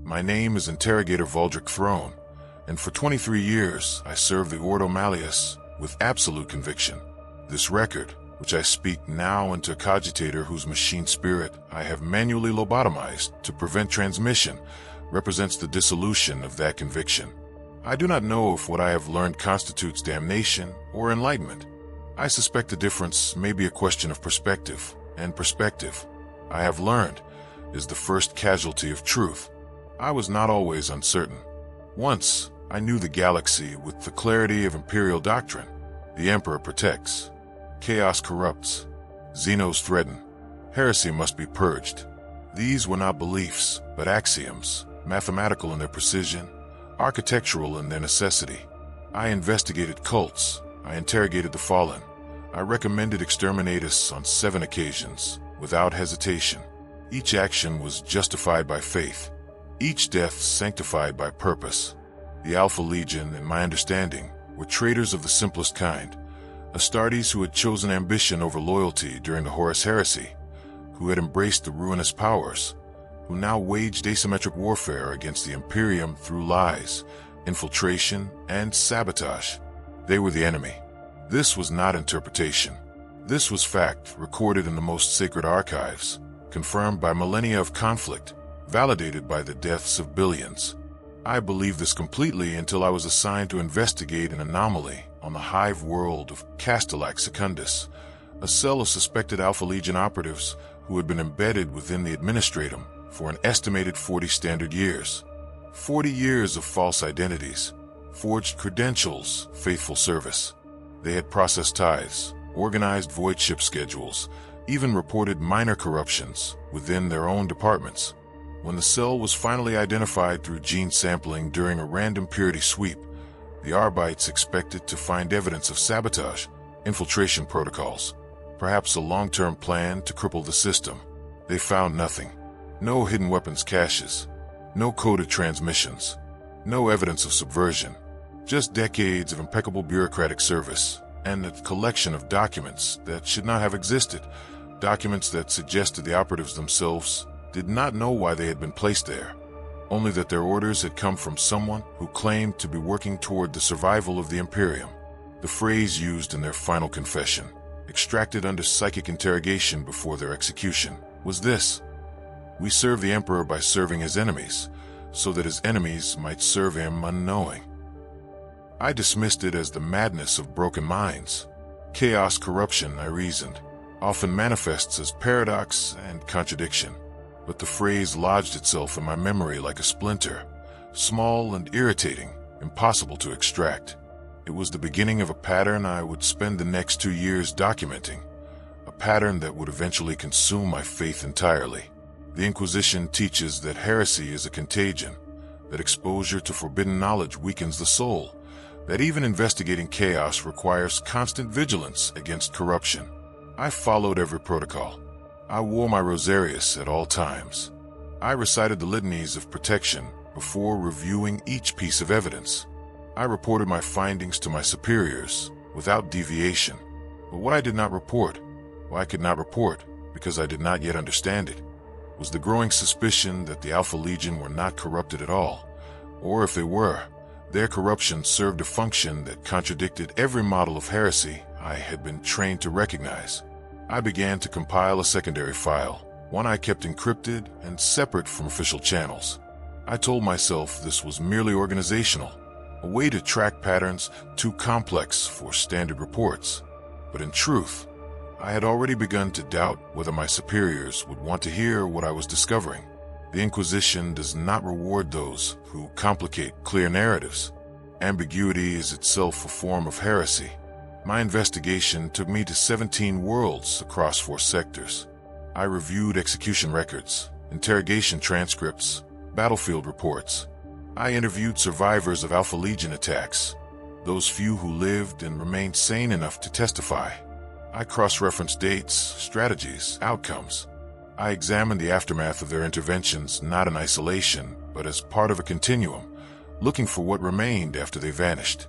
My name is Interrogator Valdric Throne, and for 23 years I served the Ordo Malleus with absolute conviction. This record, which I speak now into a cogitator whose machine spirit I have manually lobotomized to prevent transmission, represents the dissolution of that conviction. I do not know if what I have learned constitutes damnation or enlightenment. I suspect the difference may be a question of perspective, and perspective, I have learned, is the first casualty of truth. I was not always uncertain. Once, I knew the galaxy with the clarity of Imperial doctrine. The Emperor protects. Chaos corrupts. Xenos threaten. Heresy must be purged. These were not beliefs, but axioms, mathematical in their precision, architectural in their necessity. I investigated cults. I interrogated the fallen. I recommended exterminatus on 7 occasions, without hesitation. Each action was justified by faith. Each death sanctified by purpose. The Alpha Legion, in my understanding, were traitors of the simplest kind. Astartes who had chosen ambition over loyalty during the Horus Heresy, who had embraced the ruinous powers, who now waged asymmetric warfare against the Imperium through lies, infiltration, and sabotage. They were the enemy. This was not interpretation. This was fact, recorded in the most sacred archives, confirmed by millennia of conflict, validated by the deaths of billions. I believed this completely until I was assigned to investigate an anomaly on the hive world of Castellax Secundus, a cell of suspected Alpha Legion operatives who had been embedded within the Administratum for an estimated 40 standard years. 40 years of false identities, forged credentials, faithful service. They had processed tithes, organized void ship schedules, even reported minor corruptions within their own departments. When the cell was finally identified through gene sampling during a random purity sweep, the Arbites expected to find evidence of sabotage, infiltration protocols, perhaps a long-term plan to cripple the system. They found nothing. No hidden weapons caches, no coded transmissions, no evidence of subversion, just decades of impeccable bureaucratic service and a collection of documents that should not have existed, documents that suggested the operatives themselves did not know why they had been placed there, only that their orders had come from someone who claimed to be working toward the survival of the Imperium. The phrase used in their final confession, extracted under psychic interrogation before their execution, was this: "We serve the Emperor by serving his enemies, so that his enemies might serve him unknowing." I dismissed it as the madness of broken minds. Chaos corruption, I reasoned, often manifests as paradox and contradiction. But the phrase lodged itself in my memory like a splinter, small and irritating, impossible to extract. It was the beginning of a pattern I would spend the next 2 years documenting, a pattern that would eventually consume my faith entirely. The Inquisition teaches that heresy is a contagion, that exposure to forbidden knowledge weakens the soul, that even investigating chaos requires constant vigilance against corruption. I followed every protocol. I wore my rosarius at all times. I recited the litanies of protection before reviewing each piece of evidence. I reported my findings to my superiors without deviation. But what I did not report, I could not report because I did not yet understand it, was the growing suspicion that the Alpha Legion were not corrupted at all, or if they were, their corruption served a function that contradicted every model of heresy I had been trained to recognize. I began to compile a secondary file, one I kept encrypted and separate from official channels. I told myself this was merely organizational, a way to track patterns too complex for standard reports. But in truth, I had already begun to doubt whether my superiors would want to hear what I was discovering. The Inquisition does not reward those who complicate clear narratives. Ambiguity is itself a form of heresy. My investigation took me to 17 worlds across 4 sectors. I reviewed execution records, interrogation transcripts, battlefield reports. I interviewed survivors of Alpha Legion attacks, those few who lived and remained sane enough to testify. I cross-referenced dates, strategies, outcomes. I examined the aftermath of their interventions not in isolation, but as part of a continuum, looking for what remained after they vanished.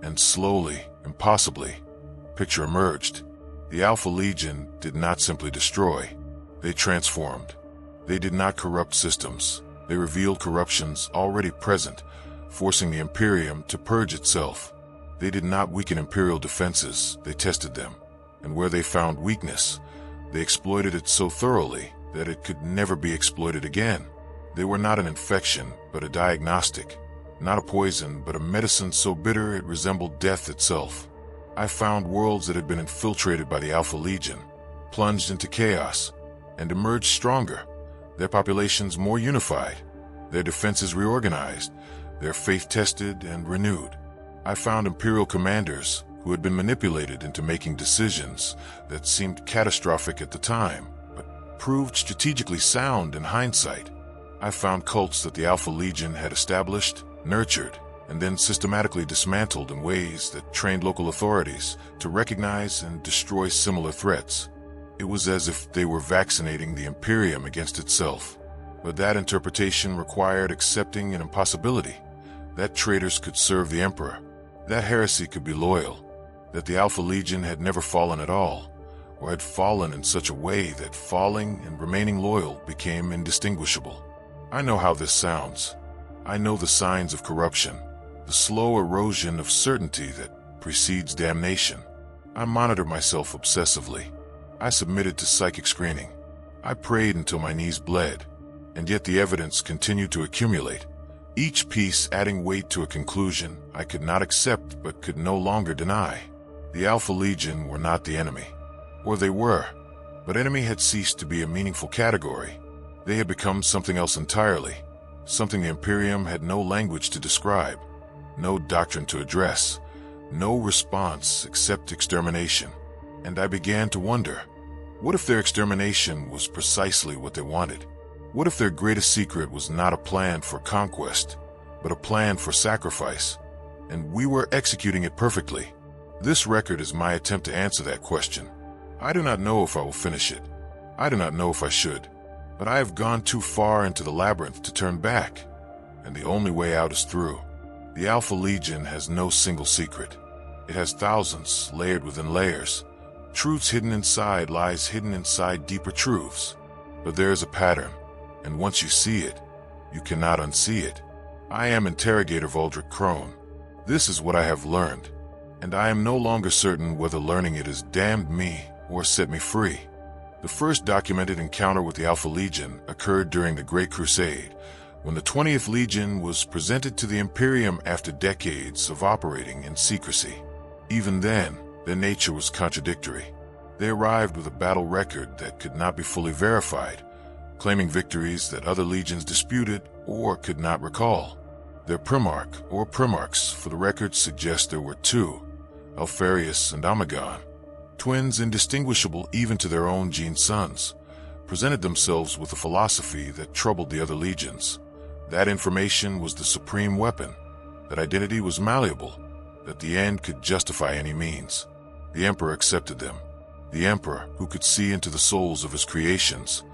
And slowly, impossibly, picture emerged. The Alpha Legion did not simply destroy. They transformed. They did not corrupt systems. They revealed corruptions already present, forcing the Imperium to purge itself. They did not weaken Imperial defenses, they tested them. And where they found weakness, they exploited it so thoroughly that it could never be exploited again. They were not an infection, but a diagnostic. Not a poison, but a medicine so bitter it resembled death itself. I found worlds that had been infiltrated by the Alpha Legion, plunged into chaos, and emerged stronger, their populations more unified, their defenses reorganized, their faith tested and renewed. I found Imperial commanders who had been manipulated into making decisions that seemed catastrophic at the time, but proved strategically sound in hindsight. I found cults that the Alpha Legion had established, nurtured, and then systematically dismantled in ways that trained local authorities to recognize and destroy similar threats. It was as if they were vaccinating the Imperium against itself. But that interpretation required accepting an impossibility, that traitors could serve the Emperor, that heresy could be loyal, that the Alpha Legion had never fallen at all, or had fallen in such a way that falling and remaining loyal became indistinguishable. I know how this sounds. I know the signs of corruption, the slow erosion of certainty that precedes damnation. I monitor myself obsessively. I submitted to psychic screening. I prayed until my knees bled, and yet the evidence continued to accumulate, each piece adding weight to a conclusion I could not accept but could no longer deny. The Alpha Legion were not the enemy. Or they were, but enemy had ceased to be a meaningful category. They had become something else entirely, something the Imperium had no language to describe, no doctrine to address, no response except extermination. And I began to wonder, what if their extermination was precisely what they wanted? What if their greatest secret was not a plan for conquest, but a plan for sacrifice, and we were executing it perfectly? This record is my attempt to answer that question. I do not know if I will finish it. I do not know if I should. But I have gone too far into the labyrinth to turn back, and the only way out is through. The Alpha Legion has no single secret. It has thousands layered within layers. Truths hidden inside lies hidden inside deeper truths. But there is a pattern, and once you see it, you cannot unsee it. I am Interrogator Voldrick Crone. This is what I have learned, and I am no longer certain whether learning it has damned me or set me free. The first documented encounter with the Alpha Legion occurred during the Great Crusade, when the 20th Legion was presented to the Imperium after decades of operating in secrecy. Even then, their nature was contradictory. They arrived with a battle record that could not be fully verified, claiming victories that other legions disputed or could not recall. Their primarch, or primarchs for the record, suggest there were two, Alfarius and Amagon, twins indistinguishable even to their own gene sons, presented themselves with a philosophy that troubled the other legions. That information was the supreme weapon, that identity was malleable, that the end could justify any means. The Emperor accepted them. The Emperor, who could see into the souls of his creations,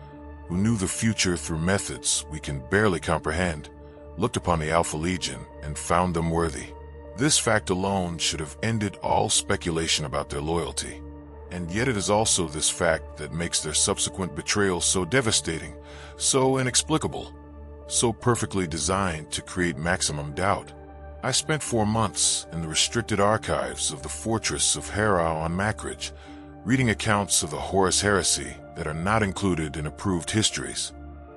who knew the future through methods we can barely comprehend, looked upon the Alpha Legion and found them worthy. This fact alone should have ended all speculation about their loyalty. And yet it is also this fact that makes their subsequent betrayal so devastating, so inexplicable, so perfectly designed to create maximum doubt. I spent 4 months in the restricted archives of the fortress of Harrow on Mackridge, reading accounts of the Horus Heresy that are not included in approved histories.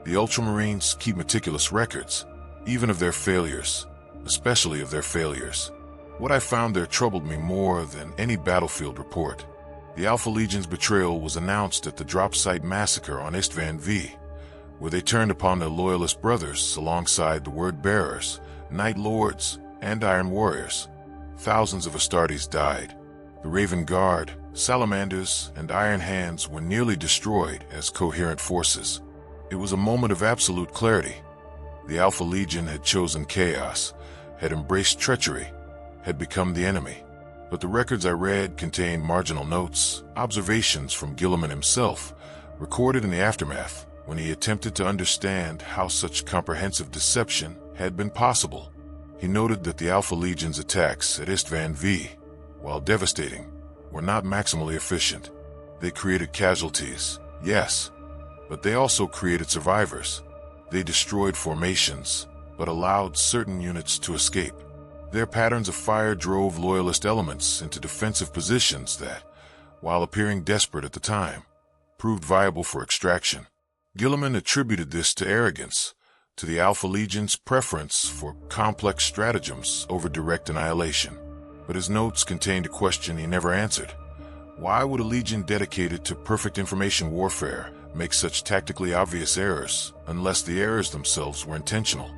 The Ultramarines keep meticulous records, even of their failures, especially of their failures. What I found there troubled me more than any battlefield report. The Alpha Legion's betrayal was announced at the drop site massacre on Istvan V, where they turned upon their loyalist brothers alongside the Word Bearers, Night Lords, and Iron Warriors. Thousands of Astartes died. The Raven Guard, Salamanders, and Iron Hands were nearly destroyed as coherent forces. It was a moment of absolute clarity. The Alpha Legion had chosen chaos, had embraced treachery, had become the enemy. But the records I read contained marginal notes, observations from Guilliman himself, recorded in the aftermath when he attempted to understand how such comprehensive deception had been possible. He noted that the Alpha Legion's attacks at Istvan V, while devastating, were not maximally efficient. They created casualties, yes, but they also created survivors. They destroyed formations, but allowed certain units to escape. Their patterns of fire drove loyalist elements into defensive positions that, while appearing desperate at the time, proved viable for extraction. Guilliman attributed this to arrogance, to the Alpha Legion's preference for complex stratagems over direct annihilation. But his notes contained a question he never answered. Why would a legion dedicated to perfect information warfare make such tactically obvious errors unless the errors themselves were intentional?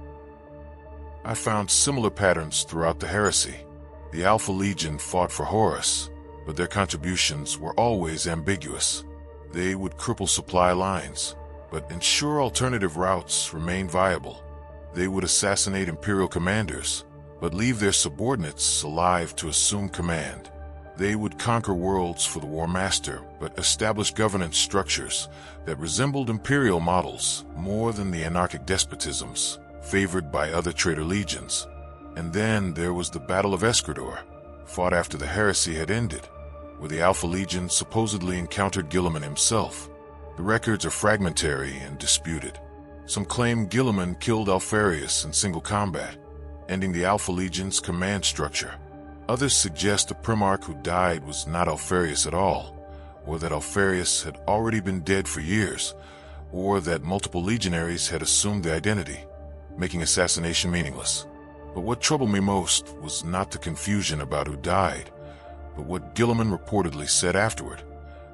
I found similar patterns throughout the heresy. The Alpha Legion fought for Horus, but their contributions were always ambiguous. They would cripple supply lines, but ensure alternative routes remain viable. They would assassinate Imperial commanders, but leave their subordinates alive to assume command. They would conquer worlds for the War Master, but establish governance structures that resembled Imperial models more than the anarchic despotisms favored by other traitor legions. And then there was the Battle of Escrador, fought after the heresy had ended, where the Alpha Legion supposedly encountered Guilliman himself. The records are fragmentary and disputed. Some claim Guilliman killed Alfarius in single combat, ending the Alpha Legion's command structure. Others suggest the Primarch who died was not Alfarius at all, or that Alfarius had already been dead for years, or that multiple legionaries had assumed the identity, making assassination meaningless. But what troubled me most was not the confusion about who died, but what Guilliman reportedly said afterward,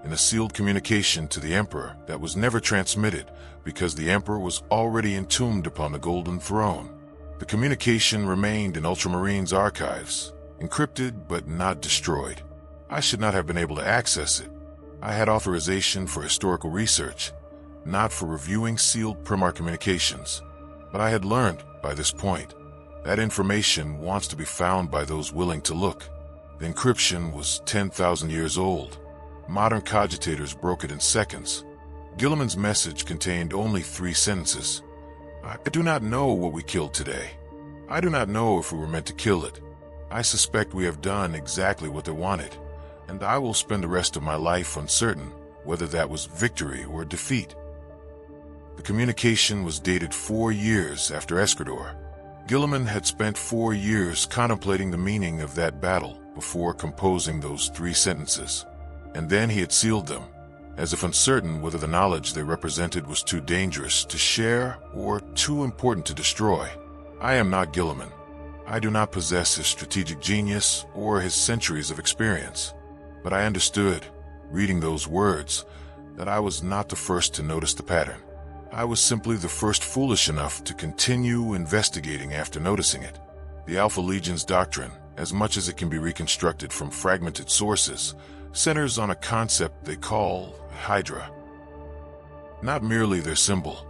in a sealed communication to the Emperor that was never transmitted because the Emperor was already entombed upon the Golden Throne. The communication remained in Ultramarines' archives, encrypted but not destroyed. I should not have been able to access it. I had authorization for historical research, not for reviewing sealed Primarch communications. But I had learned, by this point, that information wants to be found by those willing to look. The encryption was 10,000 years old. Modern cogitators broke it in seconds. Guilliman's message contained only 3 sentences. I do not know what we killed today. I do not know if we were meant to kill it. I suspect we have done exactly what they wanted, and I will spend the rest of my life uncertain whether that was victory or defeat. The communication was dated 4 years after Escrador. Guilliman had spent 4 years contemplating the meaning of that battle before composing those 3 sentences, and then he had sealed them, as if uncertain whether the knowledge they represented was too dangerous to share or too important to destroy. I am not Guilliman. I do not possess his strategic genius or his centuries of experience, but I understood, reading those words, that I was not the first to notice the pattern. I was simply the first foolish enough to continue investigating after noticing it. The Alpha Legion's doctrine, as much as it can be reconstructed from fragmented sources, centers on a concept they call Hydra. Not merely their symbol,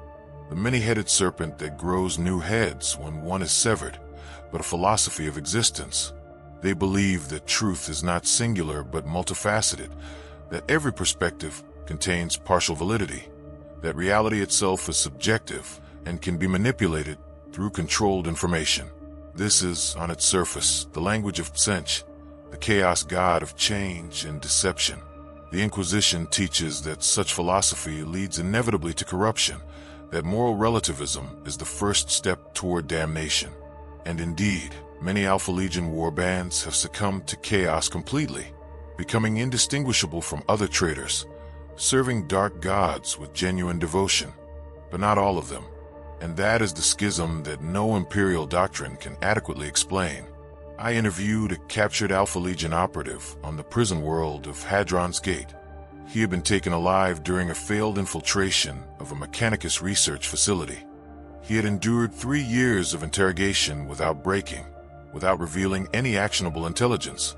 the many-headed serpent that grows new heads when one is severed, but a philosophy of existence. They believe that truth is not singular but multifaceted, that every perspective contains partial validity, that reality itself is subjective and can be manipulated through controlled information. This is, on its surface, the language of Sench, the chaos god of change and deception. The Inquisition teaches that such philosophy leads inevitably to corruption, that moral relativism is the first step toward damnation. And indeed, many Alpha Legion warbands have succumbed to chaos completely, becoming indistinguishable from other traitors, serving dark gods with genuine devotion. But not all of them. And that is the schism that no Imperial doctrine can adequately explain. I interviewed a captured Alpha Legion operative on the prison world of Hadron's Gate. He had been taken alive during a failed infiltration of a Mechanicus research facility. He had endured 3 years of interrogation without breaking, without revealing any actionable intelligence,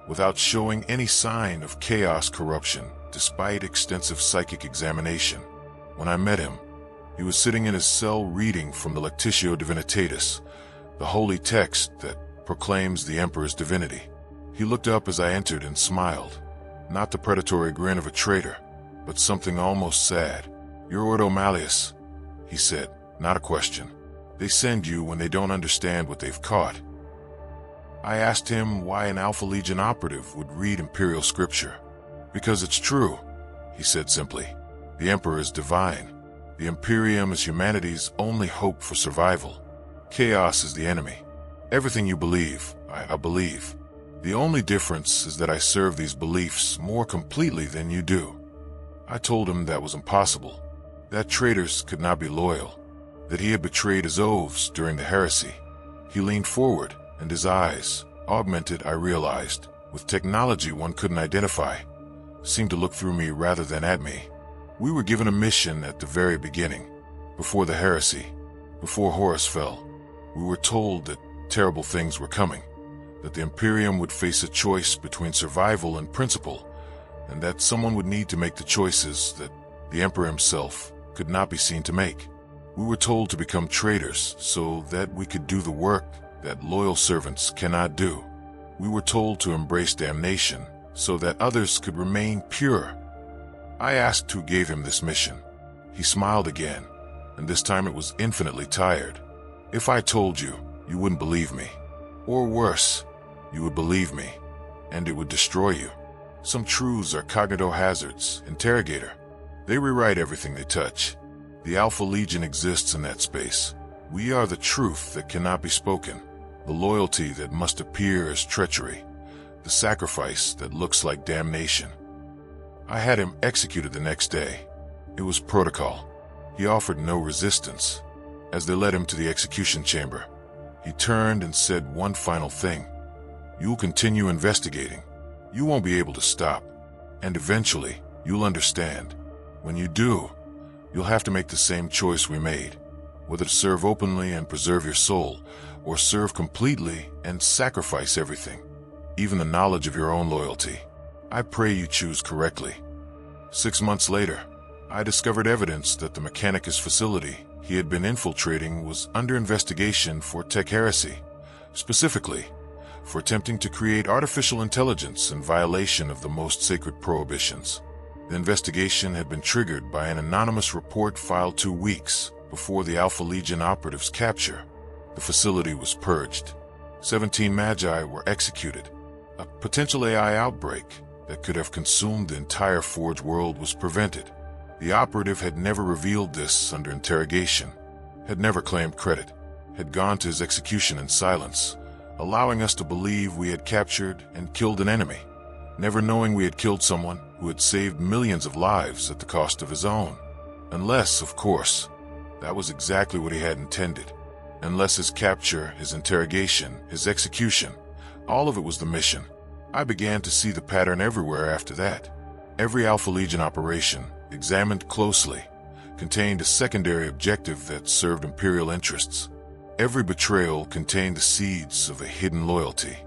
without showing any sign of chaos corruption, despite extensive psychic examination. When I met him, he was sitting in his cell reading from the Lectitio Divinitatis, the holy text that proclaims the Emperor's divinity. He looked up as I entered and smiled, not the predatory grin of a traitor, but something almost sad. "You're Ordo Malleus," he said, not a question. "They send you when they don't understand what they've caught." I asked him why an Alpha Legion operative would read Imperial scripture. "Because it's true," he said simply. "The Emperor is divine. The Imperium is humanity's only hope for survival. Chaos is the enemy. Everything you believe, I believe. The only difference is that I serve these beliefs more completely than you do. I told him that was impossible, that traitors could not be loyal, that he had betrayed his oaths during the heresy. He leaned forward, and his eyes, augmented, I realized, with technology one couldn't identify, seemed to look through me rather than at me. We were given a mission at the very beginning, before the heresy, before Horus fell. We were told that terrible things were coming, that the Imperium would face a choice between survival and principle, and that someone would need to make the choices that the Emperor himself could not be seen to make. We were told to become traitors so that we could do the work that loyal servants cannot do. We were told to embrace damnation so that others could remain pure. I asked who gave him this mission. He smiled again, and this time it was infinitely tired. If I told you, you wouldn't believe me. Or worse, you would believe me, and it would destroy you. Some truths are cognitive hazards, interrogator. They rewrite everything they touch. The Alpha Legion exists in that space. We are the truth that cannot be spoken, the loyalty that must appear as treachery, the sacrifice that looks like damnation. I had him executed the next day. It was protocol. He offered no resistance. As they led him to the execution chamber, he turned and said one final thing. You'll continue investigating. You won't be able to stop. And eventually, you'll understand. When you do, you'll have to make the same choice we made, whether to serve openly and preserve your soul, or serve completely and sacrifice everything, even the knowledge of your own loyalty. I pray you choose correctly. 6 months later, I discovered evidence that the Mechanicus facility he had been infiltrating was under investigation for tech heresy, specifically for attempting to create artificial intelligence in violation of the most sacred prohibitions. The investigation had been triggered by an anonymous report filed 2 weeks before the Alpha Legion operatives' capture. The facility was purged. 17 Magi were executed. A potential AI outbreak that could have consumed the entire Forge world was prevented. The operative had never revealed this under interrogation, had never claimed credit, had gone to his execution in silence, allowing us to believe we had captured and killed an enemy, never knowing we had killed someone who had saved millions of lives at the cost of his own. Unless, of course, that was exactly what he had intended. Unless his capture, his interrogation, his execution, all of it was the mission. I began to see the pattern everywhere after that. Every Alpha Legion operation, examined closely, contained a secondary objective that served Imperial interests. Every betrayal contained the seeds of a hidden loyalty.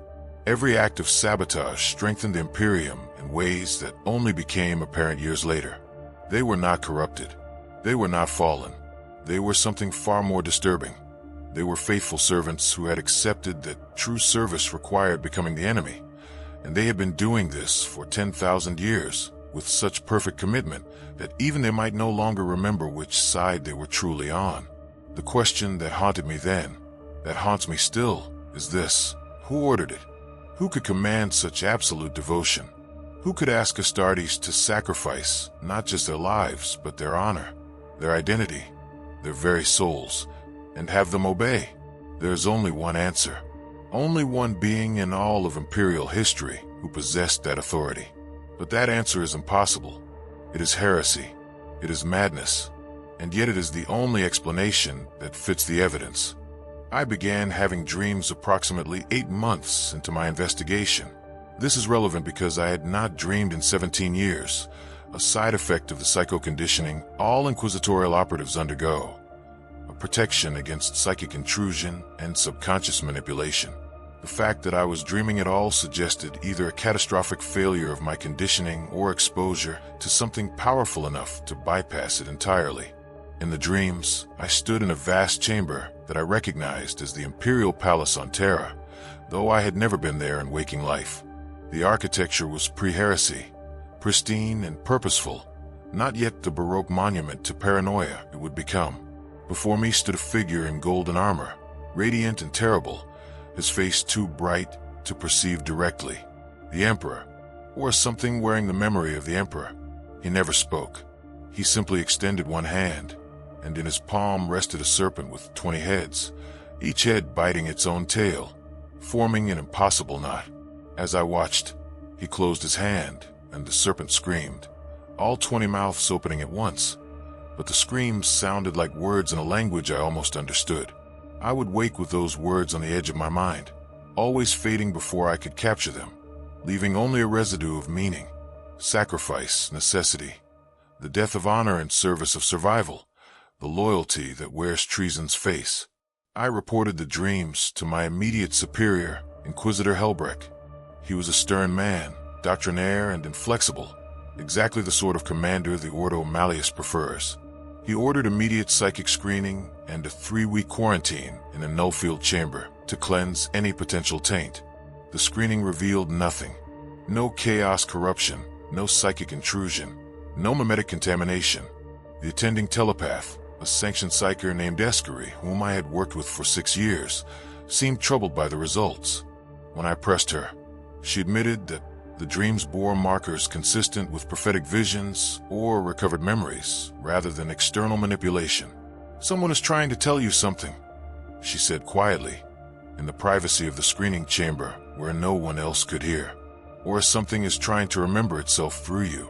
Every act of sabotage strengthened the Imperium in ways that only became apparent years later. They were not corrupted. They were not fallen. They were something far more disturbing. They were faithful servants who had accepted that true service required becoming the enemy, and they had been doing this for 10,000 years with such perfect commitment that even they might no longer remember which side they were truly on. The question that haunted me then, that haunts me still, is this: who ordered it? Who could command such absolute devotion? Who could ask Astartes to sacrifice not just their lives, but their honor, their identity, their very souls, and have them obey? There is only one answer. Only one being in all of Imperial history who possessed that authority. But that answer is impossible. It is heresy. It is madness. And yet it is the only explanation that fits the evidence. I began having dreams approximately 8 months into my investigation. This is relevant because I had not dreamed in 17 years, a side effect of the psycho-conditioning all inquisitorial operatives undergo, a protection against psychic intrusion and subconscious manipulation. The fact that I was dreaming at all suggested either a catastrophic failure of my conditioning or exposure to something powerful enough to bypass it entirely. In the dreams, I stood in a vast chamber that I recognized as the Imperial Palace on Terra, though I had never been there in waking life. The architecture was pre-heresy, pristine and purposeful, not yet the Baroque monument to paranoia it would become. Before me stood a figure in golden armor, radiant and terrible, his face too bright to perceive directly. The Emperor, or something wearing the memory of the Emperor. He never spoke. He simply extended one hand, and in his palm rested a serpent with 20 heads, each head biting its own tail, forming an impossible knot. As I watched, he closed his hand, and the serpent screamed, all 20 mouths opening at once, but the screams sounded like words in a language I almost understood. I would wake with those words on the edge of my mind, always fading before I could capture them, leaving only a residue of meaning, sacrifice, necessity, the death of honor in service of survival, the loyalty that wears treason's face. I reported the dreams to my immediate superior, Inquisitor Helbrecht. He was a stern man, doctrinaire and inflexible, exactly the sort of commander the Ordo Malleus prefers. He ordered immediate psychic screening and a 3-week quarantine in a null-field chamber to cleanse any potential taint. The screening revealed nothing. No chaos corruption, no psychic intrusion, no mimetic contamination. The attending telepath, a sanctioned psyker named Escary, whom I had worked with for 6 years, seemed troubled by the results. When I pressed her, she admitted that the dreams bore markers consistent with prophetic visions or recovered memories, rather than external manipulation. "Someone is trying to tell you something," she said quietly, in the privacy of the screening chamber where no one else could hear. "Or something is trying to remember itself through you.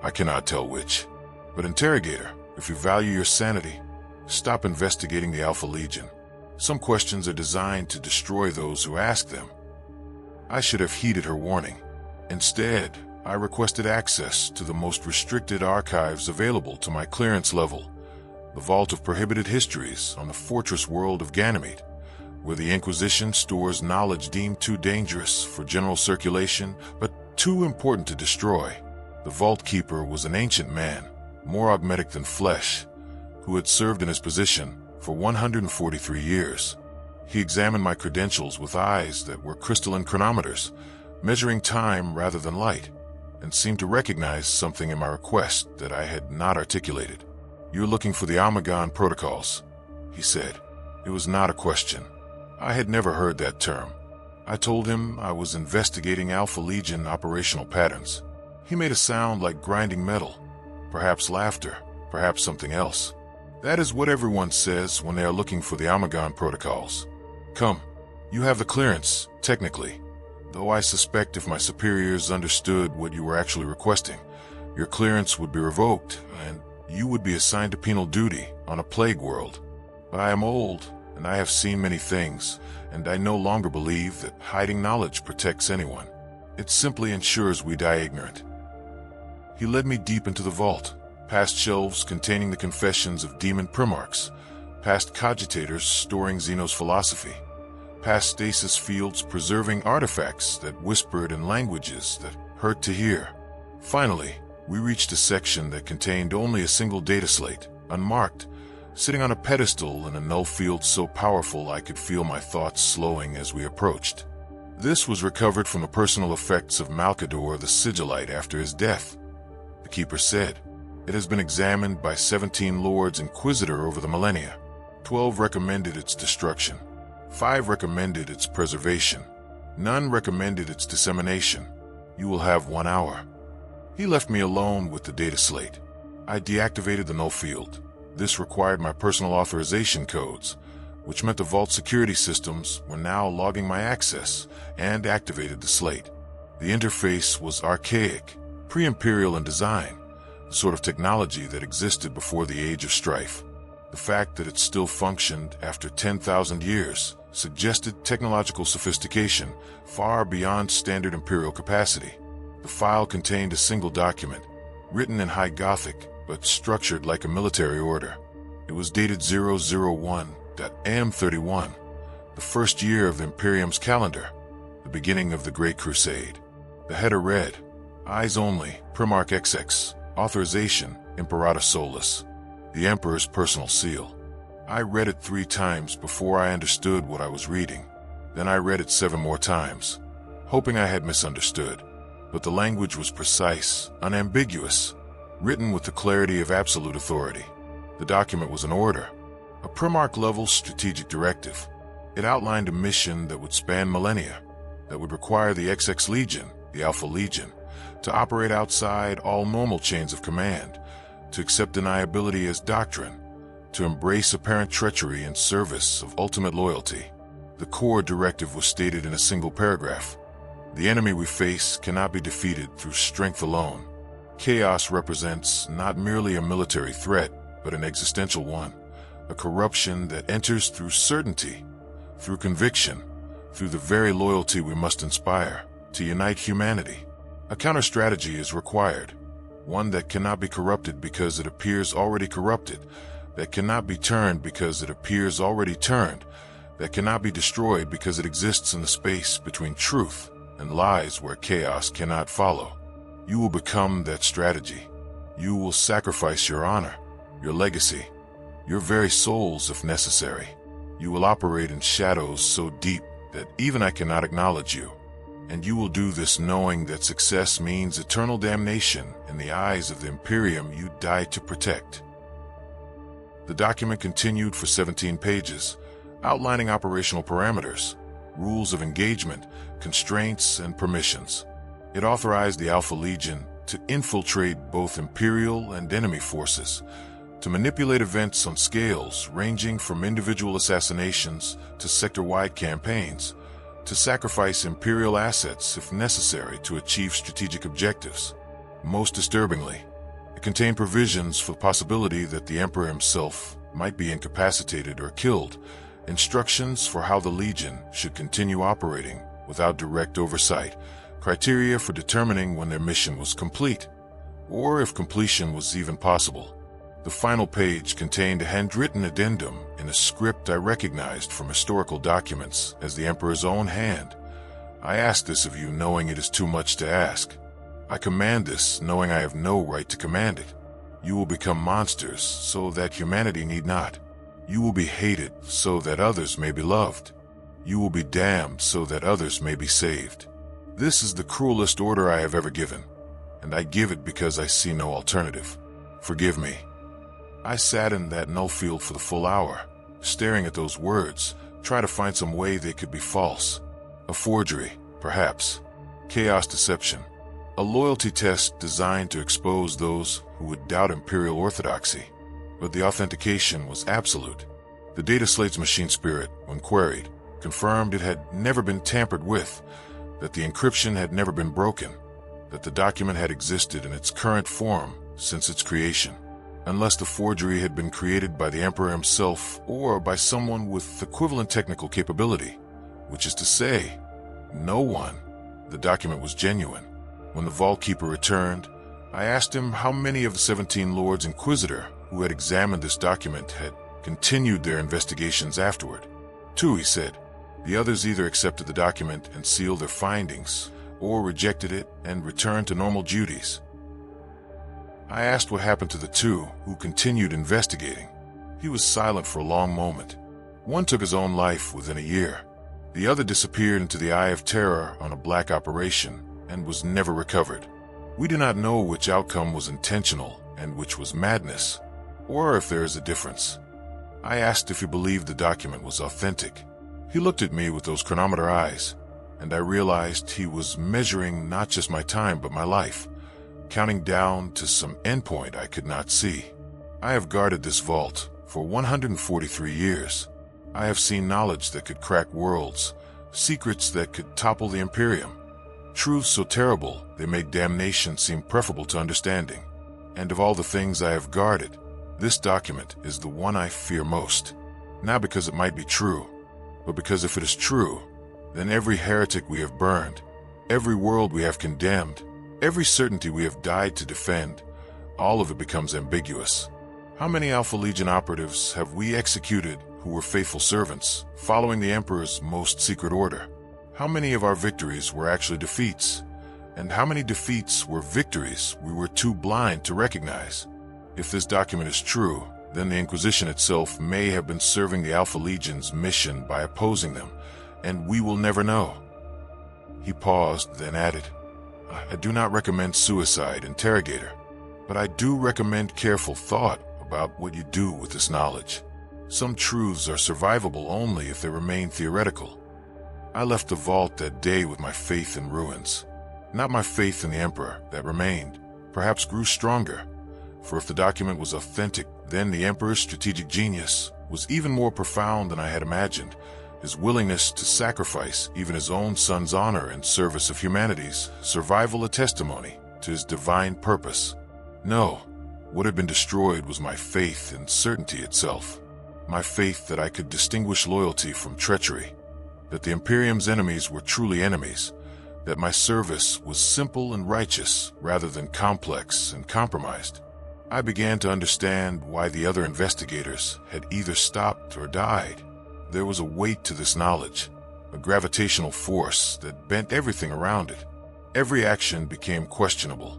I cannot tell which. But interrogator, if you value your sanity, stop investigating the Alpha Legion. Some questions are designed to destroy those who ask them." I should have heeded her warning. Instead, I requested access to the most restricted archives available to my clearance level, the Vault of Prohibited Histories on the fortress world of Ganymede, where the Inquisition stores knowledge deemed too dangerous for general circulation, but too important to destroy. The Vault Keeper was an ancient man, more augmetic than flesh, who had served in his position for 143 years. He examined my credentials with eyes that were crystalline chronometers, measuring time rather than light, and seemed to recognize something in my request that I had not articulated. "You're looking for the Almagon protocols," he said. It was not a question. I had never heard that term. I told him I was investigating Alpha Legion operational patterns. He made a sound like grinding metal, perhaps laughter, perhaps something else. "That is what everyone says when they are looking for the Almagon protocols. Come, you have the clearance, technically. Though I suspect if my superiors understood what you were actually requesting, your clearance would be revoked, and you would be assigned to penal duty on a plague world. But I am old, and I have seen many things, and I no longer believe that hiding knowledge protects anyone. It simply ensures we die ignorant." He led me deep into the vault, past shelves containing the confessions of demon primarchs, past cogitators storing Zeno's philosophy, past stasis fields preserving artifacts that whispered in languages that hurt to hear. Finally, we reached a section that contained only a single data slate, unmarked, sitting on a pedestal in a null field so powerful I could feel my thoughts slowing as we approached. This was recovered from the personal effects of Malkador the Sigillite after his death, the Keeper said. It has been examined by 17 Lords Inquisitor over the millennia. 12 recommended its destruction. 5 recommended its preservation. None recommended its dissemination. You will have 1 hour. He left me alone with the data slate. I deactivated the null field. This required my personal authorization codes, which meant the vault security systems were now logging my access, and activated the slate. The interface was archaic, pre-Imperial in design, the sort of technology that existed before the Age of Strife. The fact that it still functioned after 10,000 years suggested technological sophistication far beyond standard Imperial capacity. The file contained a single document, written in High Gothic, but structured like a military order. It was dated 001.am31, the first year of the Imperium's calendar, the beginning of the Great Crusade. The header read, "Eyes only, Primarch XX, authorization, Imperator Solus," the Emperor's personal seal. I read it 3 times before I understood what I was reading. Then I read it 7 more times, hoping I had misunderstood. But the language was precise, unambiguous, written with the clarity of absolute authority. The document was an order, a Primarch-level strategic directive. It outlined a mission that would span millennia, that would require the XX Legion, the Alpha Legion, to operate outside all normal chains of command, to accept deniability as doctrine, to embrace apparent treachery in service of ultimate loyalty. The core directive was stated in a single paragraph. The enemy we face cannot be defeated through strength alone. Chaos represents not merely a military threat, but an existential one, a corruption that enters through certainty, through conviction, through the very loyalty we must inspire to unite humanity. A counter-strategy is required, one that cannot be corrupted because it appears already corrupted, that cannot be turned because it appears already turned, that cannot be destroyed because it exists in the space between truth and lies where chaos cannot follow. You will become that strategy. You will sacrifice your honor, your legacy, your very souls if necessary. You will operate in shadows so deep that even I cannot acknowledge you. And you will do this knowing that success means eternal damnation in the eyes of the Imperium you died to protect. The document continued for 17 pages, outlining operational parameters, rules of engagement, constraints, and permissions. It authorized the Alpha Legion to infiltrate both Imperial and enemy forces, to manipulate events on scales ranging from individual assassinations to sector-wide campaigns, to sacrifice Imperial assets if necessary to achieve strategic objectives. Most disturbingly, it contained provisions for the possibility that the Emperor himself might be incapacitated or killed, instructions for how the Legion should continue operating without direct oversight, criteria for determining when their mission was complete, or if completion was even possible. The final page contained a handwritten addendum in a script I recognized from historical documents as the Emperor's own hand. I ask this of you knowing it is too much to ask. I command this knowing I have no right to command it. You will become monsters so that humanity need not. You will be hated so that others may be loved. You will be damned so that others may be saved. This is the cruelest order I have ever given, and I give it because I see no alternative. Forgive me. I sat in that null field for the full hour, staring at those words, trying to find some way they could be false. A forgery, perhaps. Chaos deception. A loyalty test designed to expose those who would doubt Imperial orthodoxy. But the authentication was absolute. The data slate's machine spirit, when queried, confirmed it had never been tampered with, that the encryption had never been broken, that the document had existed in its current form since its creation. Unless the forgery had been created by the Emperor himself or by someone with equivalent technical capability, which is to say, no one. The document was genuine. When the Vault Keeper returned, I asked him how many of the 17 Lords Inquisitor who had examined this document had continued their investigations afterward. 2, he said. The others either accepted the document and sealed their findings, or rejected it and returned to normal duties. I asked what happened to the 2 who continued investigating. He was silent for a long moment. One took his own life within a year. The other disappeared into the Eye of Terror on a black operation and was never recovered. We do not know which outcome was intentional and which was madness, or if there is a difference. I asked if he believed the document was authentic. He looked at me with those chronometer eyes, and I realized he was measuring not just my time but my life, counting down to some endpoint I could not see. I have guarded this vault for 143 years. I have seen knowledge that could crack worlds, secrets that could topple the Imperium, truths so terrible they make damnation seem preferable to understanding. And of all the things I have guarded, this document is the one I fear most. Not because it might be true, but because if it is true, then every heretic we have burned, every world we have condemned, every certainty we have died to defend, all of it becomes ambiguous. How many Alpha Legion operatives have we executed who were faithful servants, following the Emperor's most secret order? How many of our victories were actually defeats? And how many defeats were victories we were too blind to recognize? If this document is true, then the Inquisition itself may have been serving the Alpha Legion's mission by opposing them, and we will never know. He paused, then added, I do not recommend suicide, interrogator, but I do recommend careful thought about what you do with this knowledge. Some truths are survivable only if they remain theoretical. I left the vault that day with my faith in ruins. Not my faith in the Emperor that remained, perhaps grew stronger. For if the document was authentic, then the Emperor's strategic genius was even more profound than I had imagined. His willingness to sacrifice even his own son's honor in service of humanity's survival a testimony to his divine purpose. No, what had been destroyed was my faith in certainty itself. My faith that I could distinguish loyalty from treachery, that the Imperium's enemies were truly enemies, that my service was simple and righteous rather than complex and compromised. I began to understand why the other investigators had either stopped or died. There was a weight to this knowledge, a gravitational force that bent everything around it. Every action became questionable.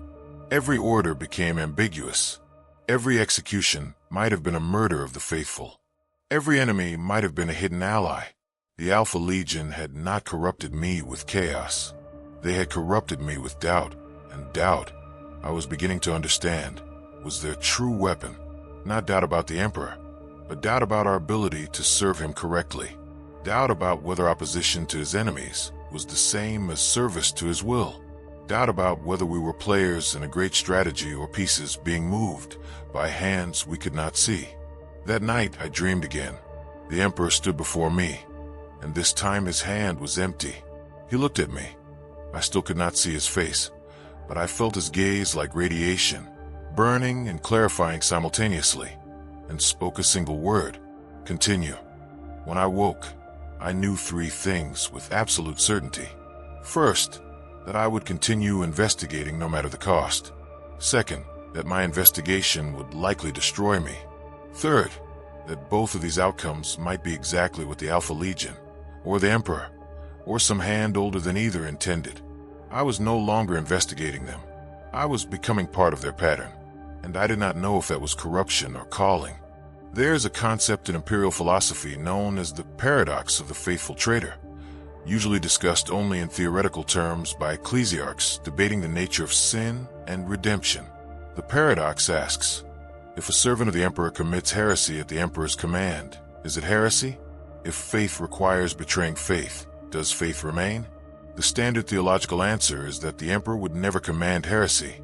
Every order became ambiguous. Every execution might have been a murder of the faithful. Every enemy might have been a hidden ally. The Alpha Legion had not corrupted me with chaos. They had corrupted me with doubt, and doubt, I was beginning to understand, was their true weapon. Not doubt about the Emperor, but doubt about our ability to serve him correctly. Doubt about whether opposition to his enemies was the same as service to his will. Doubt about whether we were players in a great strategy or pieces being moved by hands we could not see. That night I dreamed again. The Emperor stood before me, and this time his hand was empty. He looked at me. I still could not see his face, but I felt his gaze like radiation, burning and clarifying simultaneously, and spoke a single word: continue. When I woke, I knew three things with absolute certainty. First, that I would continue investigating no matter the cost. Second, that my investigation would likely destroy me. Third, that both of these outcomes might be exactly what the Alpha Legion, or the Emperor, or some hand older than either intended. I was no longer investigating them. I was becoming part of their pattern, and I did not know if that was corruption or calling. There is a concept in Imperial philosophy known as the paradox of the faithful traitor, usually discussed only in theoretical terms by ecclesiarchs debating the nature of sin and redemption. The paradox asks, if a servant of the Emperor commits heresy at the Emperor's command, is it heresy? If faith requires betraying faith, does faith remain? The standard theological answer is that the Emperor would never command heresy,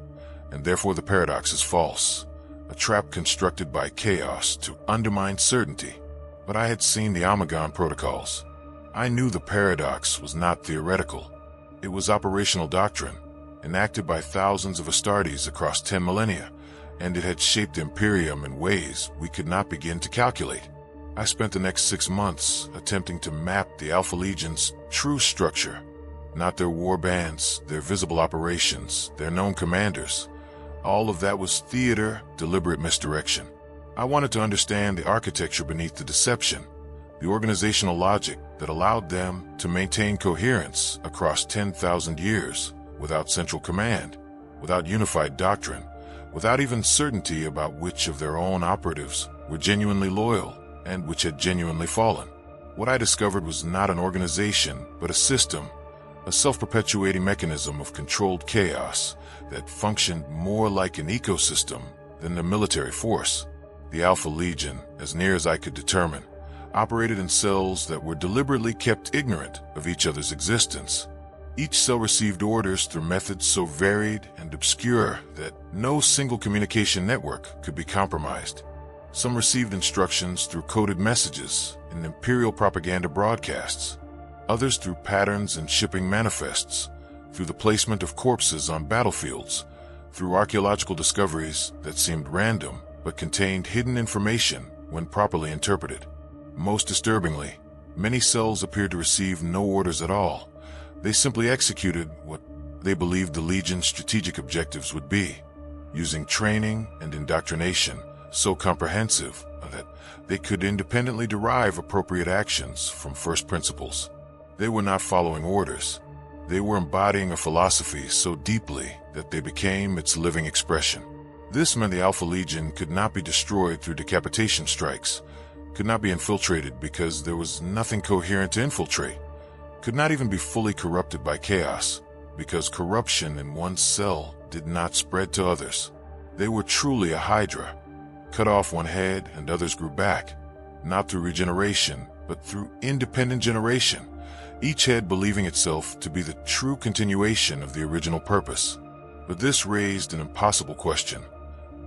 and therefore the paradox is false, a trap constructed by chaos to undermine certainty. But I had seen the Omegon protocols. I knew the paradox was not theoretical. It was operational doctrine, enacted by thousands of Astartes across 10 millennia, and it had shaped Imperium in ways we could not begin to calculate. I spent the next 6 months attempting to map the Alpha Legion's true structure, not their war bands, their visible operations, their known commanders. All of that was theater, deliberate misdirection. I wanted to understand the architecture beneath the deception, the organizational logic that allowed them to maintain coherence across 10,000 years without central command, without unified doctrine, without even certainty about which of their own operatives were genuinely loyal and which had genuinely fallen. What I discovered was not an organization, but a system, a self-perpetuating mechanism of controlled chaos that functioned more like an ecosystem than a military force. The Alpha Legion, as near as I could determine, operated in cells that were deliberately kept ignorant of each other's existence. Each cell received orders through methods so varied and obscure that no single communication network could be compromised. Some received instructions through coded messages in Imperial propaganda broadcasts, others through patterns and shipping manifests, through the placement of corpses on battlefields, through archaeological discoveries that seemed random but contained hidden information when properly interpreted. Most disturbingly, many cells appeared to receive no orders at all. They simply executed what they believed the Legion's strategic objectives would be, using training and indoctrination so comprehensive that they could independently derive appropriate actions from first principles. They were not following orders. They were embodying a philosophy so deeply that they became its living expression. This meant the Alpha Legion could not be destroyed through decapitation strikes, could not be infiltrated because there was nothing coherent to infiltrate, could not even be fully corrupted by chaos, because corruption in one cell did not spread to others. They were truly a hydra. Cut off one head and others grew back, not through regeneration, but through independent generation, each head believing itself to be the true continuation of the original purpose. But this raised an impossible question.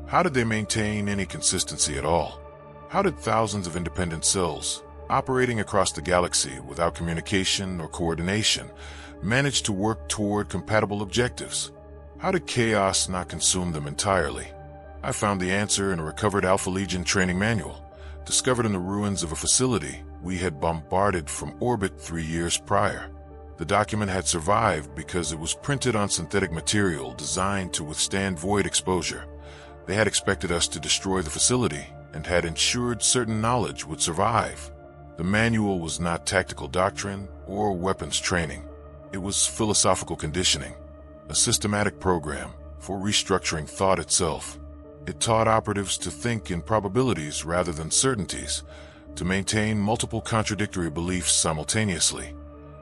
How did they maintain any consistency at all? How did thousands of independent cells, operating across the galaxy without communication or coordination, manage to work toward compatible objectives? How did chaos not consume them entirely? I found the answer in a recovered Alpha Legion training manual, discovered in the ruins of a facility we had bombarded from orbit 3 years prior. The document had survived because it was printed on synthetic material designed to withstand void exposure. They had expected us to destroy the facility and had ensured certain knowledge would survive. The manual was not tactical doctrine or weapons training. It was philosophical conditioning, a systematic program for restructuring thought itself. It taught operatives to think in probabilities rather than certainties, to maintain multiple contradictory beliefs simultaneously,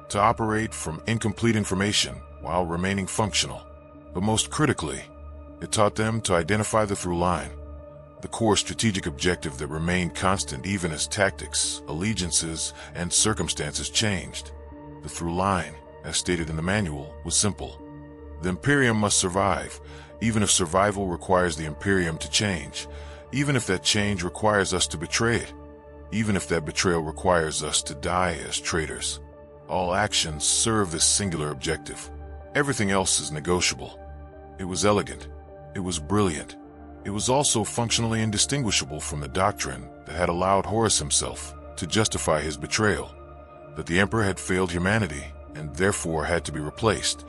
to operate from incomplete information while remaining functional. But most critically, it taught them to identify the through line, the core strategic objective that remained constant even as tactics, allegiances, and circumstances changed. The through line, as stated in the manual, was simple. The Imperium must survive, even if survival requires the Imperium to change, even if that change requires us to betray it, even if that betrayal requires us to die as traitors. All actions serve this singular objective. Everything else is negotiable. It was elegant. It was brilliant. It was also functionally indistinguishable from the doctrine that had allowed Horus himself to justify his betrayal, that the Emperor had failed humanity and therefore had to be replaced.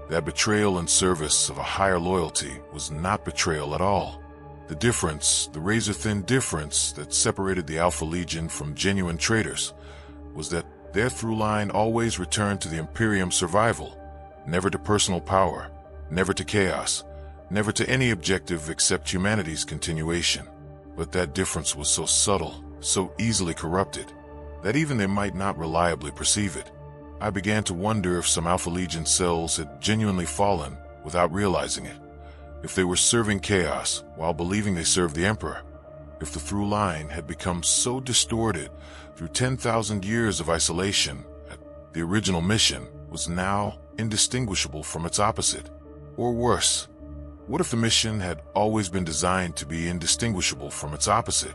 That betrayal in service of a higher loyalty was not betrayal at all. The difference, the razor-thin difference that separated the Alpha Legion from genuine traitors, was that their through line always returned to the Imperium's survival, never to personal power, never to chaos, never to any objective except humanity's continuation. But that difference was so subtle, so easily corrupted, that even they might not reliably perceive it. I began to wonder if some Alpha Legion cells had genuinely fallen without realizing it, if they were serving chaos while believing they served the Emperor, if the through line had become so distorted through 10,000 years of isolation that the original mission was now indistinguishable from its opposite. Or worse, what if the mission had always been designed to be indistinguishable from its opposite?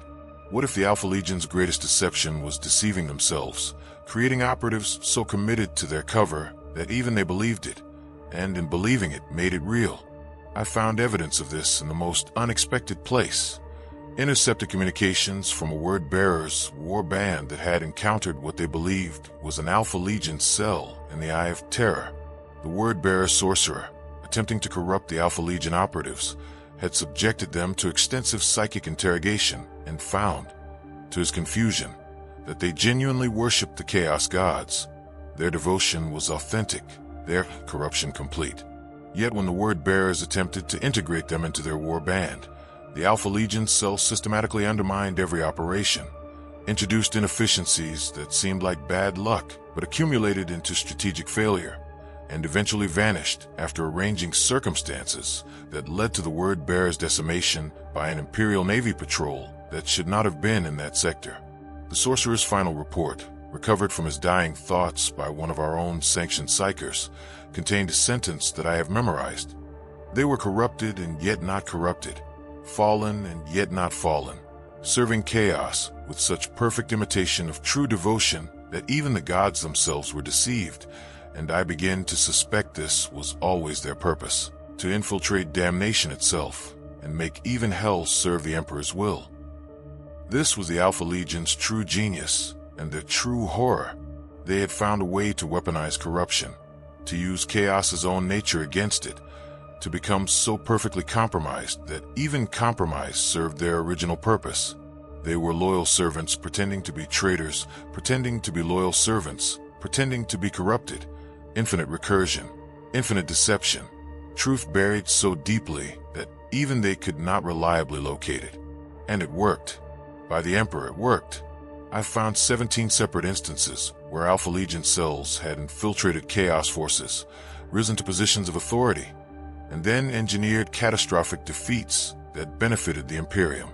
What if the Alpha Legion's greatest deception was deceiving themselves, creating operatives so committed to their cover that even they believed it, and in believing it made it real? I found evidence of this in the most unexpected place. Intercepted communications from a word-bearer's war band that had encountered what they believed was an Alpha Legion cell in the Eye of Terror. The word-bearer sorcerer, attempting to corrupt the Alpha Legion operatives, had subjected them to extensive psychic interrogation and found, to his confusion, that they genuinely worshipped the Chaos Gods. Their devotion was authentic, their corruption complete. Yet when the word-bearers attempted to integrate them into their war band, the Alpha Legion cell systematically undermined every operation, introduced inefficiencies that seemed like bad luck but accumulated into strategic failure, and eventually vanished after arranging circumstances that led to the word-bearer's decimation by an Imperial Navy patrol that should not have been in that sector. The sorcerer's final report, recovered from his dying thoughts by one of our own sanctioned psychers, contained a sentence that I have memorized. They were corrupted and yet not corrupted, fallen and yet not fallen, serving chaos with such perfect imitation of true devotion that even the gods themselves were deceived, and I begin to suspect this was always their purpose, to infiltrate damnation itself and make even hell serve the Emperor's will. This was the Alpha Legion's true genius and their true horror. They had found a way to weaponize corruption, to use chaos's own nature against it, to become so perfectly compromised that even compromise served their original purpose. They were loyal servants pretending to be traitors, pretending to be loyal servants, pretending to be corrupted. Infinite recursion, infinite deception, truth buried so deeply that even they could not reliably locate it. And it worked. By the Emperor, it worked. I found 17 separate instances where Alpha Legion cells had infiltrated chaos forces, risen to positions of authority, and then engineered catastrophic defeats that benefited the Imperium.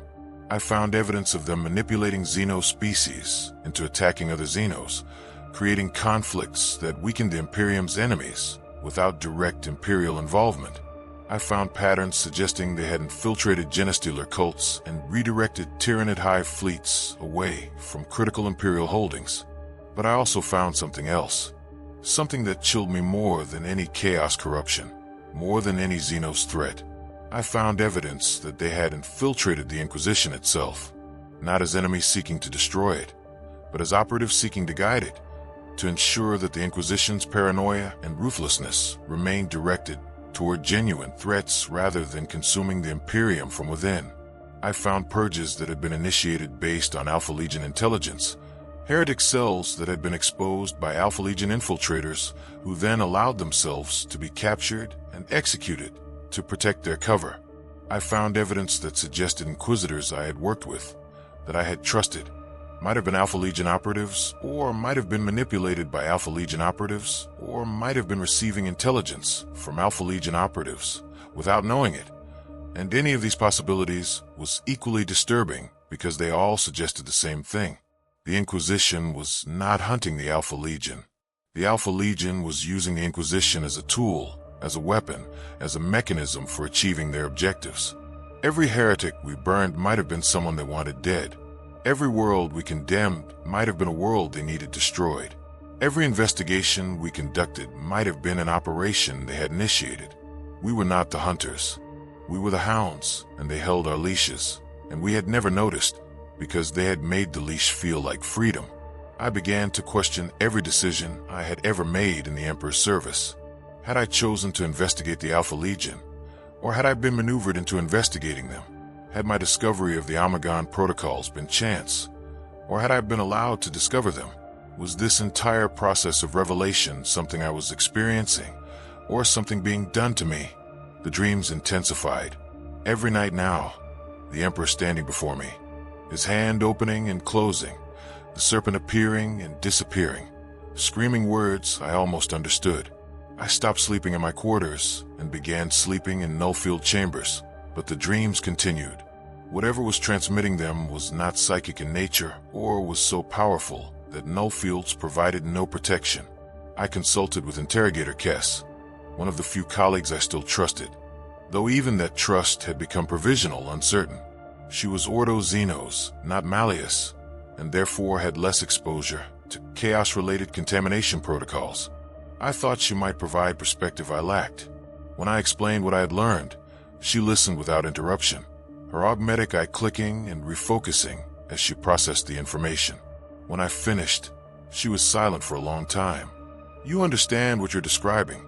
I found evidence of them manipulating Xeno species into attacking other Xenos, creating conflicts that weakened the Imperium's enemies without direct Imperial involvement. I found patterns suggesting they had infiltrated genestealer cults and redirected Tyranid hive fleets away from critical Imperial holdings. But I also found something else. Something that chilled me more than any chaos corruption, more than any Xenos threat. I found evidence that they had infiltrated the Inquisition itself, not as enemies seeking to destroy it, but as operatives seeking to guide it, to ensure that the Inquisition's paranoia and ruthlessness remained directed toward genuine threats rather than consuming the Imperium from within. I found purges that had been initiated based on Alpha Legion intelligence, heretic cells that had been exposed by Alpha Legion infiltrators who then allowed themselves to be captured and executed to protect their cover. I found evidence that suggested Inquisitors I had worked with, that I had trusted, might have been Alpha Legion operatives, or might have been manipulated by Alpha Legion operatives, or might have been receiving intelligence from Alpha Legion operatives without knowing it. And any of these possibilities was equally disturbing because they all suggested the same thing. The Inquisition was not hunting the Alpha Legion. The Alpha Legion was using the Inquisition as a tool, as a weapon, as a mechanism for achieving their objectives. Every heretic we burned might have been someone they wanted dead. Every world we condemned might have been a world they needed destroyed. Every investigation we conducted might have been an operation they had initiated. We were not the hunters. We were the hounds, and they held our leashes, and we had never noticed because they had made the leash feel like freedom. I began to question every decision I had ever made in the Emperor's service. Had I chosen to investigate the Alpha Legion, or had I been maneuvered into investigating them? Had my discovery of the Almagon protocols been chance, or had I been allowed to discover them? Was this entire process of revelation something I was experiencing, or something being done to me? The dreams intensified. Every night now, the Emperor standing before me, his hand opening and closing, the serpent appearing and disappearing, screaming words I almost understood. I stopped sleeping in my quarters and began sleeping in null-field chambers, but the dreams continued. Whatever was transmitting them was not psychic in nature or was so powerful that null fields provided no protection. I consulted with Interrogator Kess, one of the few colleagues I still trusted, though even that trust had become provisional, uncertain. She was Ordo Xenos, not Malleus, and therefore had less exposure to chaos-related contamination protocols. I thought she might provide perspective I lacked. When I explained what I had learned, she listened without interruption, her augmetic eye clicking and refocusing as she processed the information. When I finished, she was silent for a long time. "You understand what you're describing,"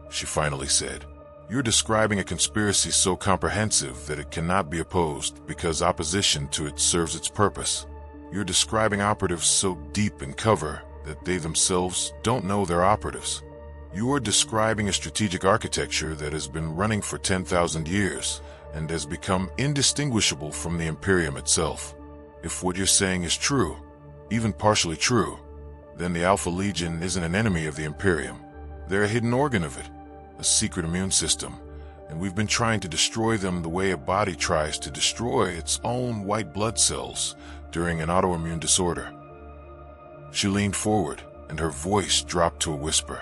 she finally said. "You're describing a conspiracy so comprehensive that it cannot be opposed because opposition to it serves its purpose. You're describing operatives so deep in cover that they themselves don't know they're operatives. You're describing a strategic architecture that has been running for 10,000 years and has become indistinguishable from the Imperium itself. If what you're saying is true, even partially true, then the Alpha Legion isn't an enemy of the Imperium. They're a hidden organ of it, a secret immune system, and we've been trying to destroy them the way a body tries to destroy its own white blood cells during an autoimmune disorder." She leaned forward, and her voice dropped to a whisper.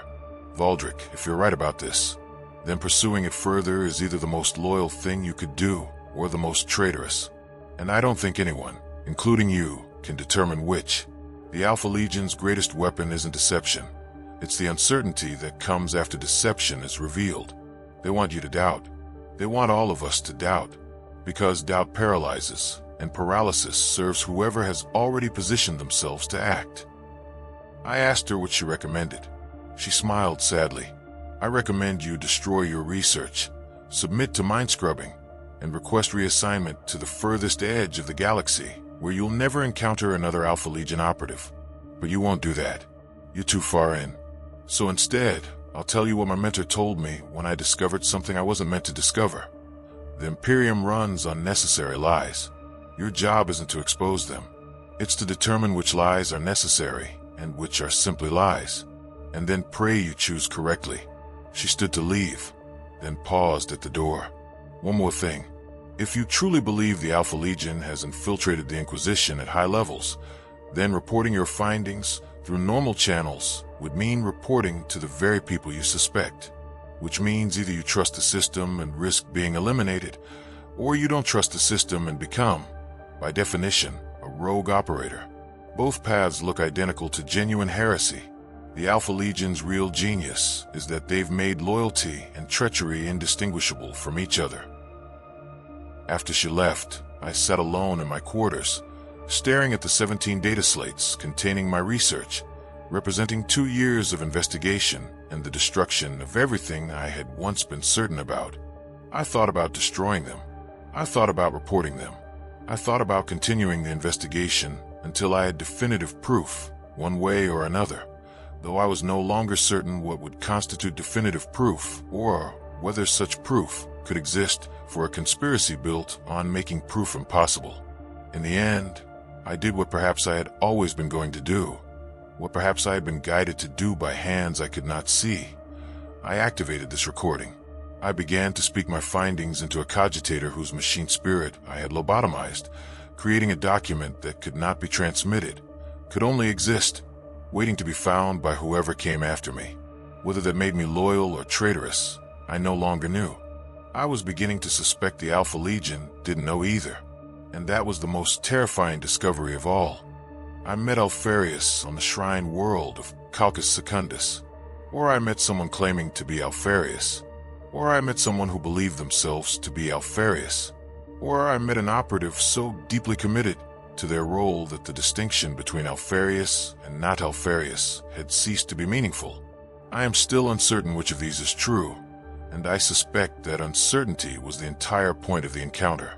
"Valdric, if you're right about this, then pursuing it further is either the most loyal thing you could do or the most traitorous. And I don't think anyone, including you, can determine which. The Alpha Legion's greatest weapon isn't deception. It's the uncertainty that comes after deception is revealed. They want you to doubt. They want all of us to doubt, because doubt paralyzes, and paralysis serves whoever has already positioned themselves to act." I asked her what she recommended. She smiled sadly. "I recommend you destroy your research, submit to mind scrubbing, and request reassignment to the furthest edge of the galaxy, where you'll never encounter another Alpha Legion operative. But you won't do that. You're too far in. So instead, I'll tell you what my mentor told me when I discovered something I wasn't meant to discover. The Imperium runs on necessary lies. Your job isn't to expose them. It's to determine which lies are necessary and which are simply lies, and then pray you choose correctly." She stood to leave, then paused at the door. "One more thing. If you truly believe the Alpha Legion has infiltrated the Inquisition at high levels, then reporting your findings through normal channels would mean reporting to the very people you suspect. which means either you trust the system and risk being eliminated, or you don't trust the system and become, by definition, a rogue operator. Both paths look identical to genuine heresy. The Alpha Legion's real genius is that they've made loyalty and treachery indistinguishable from each other. After she left, I sat alone in my quarters, staring at the 17 data slates containing my research, representing 2 years of investigation and the destruction of everything I had once been certain about. I thought about destroying them. I thought about reporting them. I thought about continuing the investigation until I had definitive proof, one way or another, though I was no longer certain what would constitute definitive proof or whether such proof could exist for a conspiracy built on making proof impossible. In the end, I did what perhaps I had always been going to do, what perhaps I had been guided to do by hands I could not see. I activated this recording. I began to speak my findings into a cogitator whose machine spirit I had lobotomized, creating a document that could not be transmitted, could only exist, waiting to be found by whoever came after me. Whether that made me loyal or traitorous, I no longer knew. I was beginning to suspect the Alpha Legion didn't know either, and that was the most terrifying discovery of all. I met Alfarius on the shrine world of Calcus Secundus, or I met someone claiming to be Alfarius, or I met someone who believed themselves to be Alfarius, or I met an operative so deeply committed to their role that the distinction between Alfarius and not Alfarius had ceased to be meaningful. I am still uncertain which of these is true, and I suspect that uncertainty was the entire point of the encounter.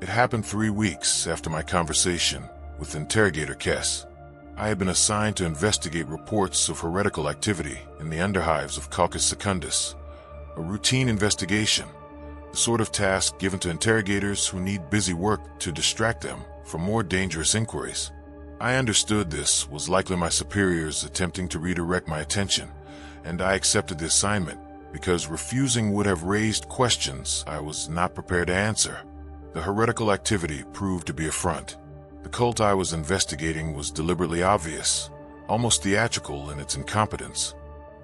It happened 3 weeks after my conversation with Interrogator Kess. I had been assigned to investigate reports of heretical activity in the underhives of Calcus Secundus, a routine investigation, the sort of task given to interrogators who need busy work to distract them from more dangerous inquiries. I understood this was likely my superiors attempting to redirect my attention, and I accepted the assignment because refusing would have raised questions I was not prepared to answer. The heretical activity proved to be a front. The cult I was investigating was deliberately obvious, almost theatrical in its incompetence.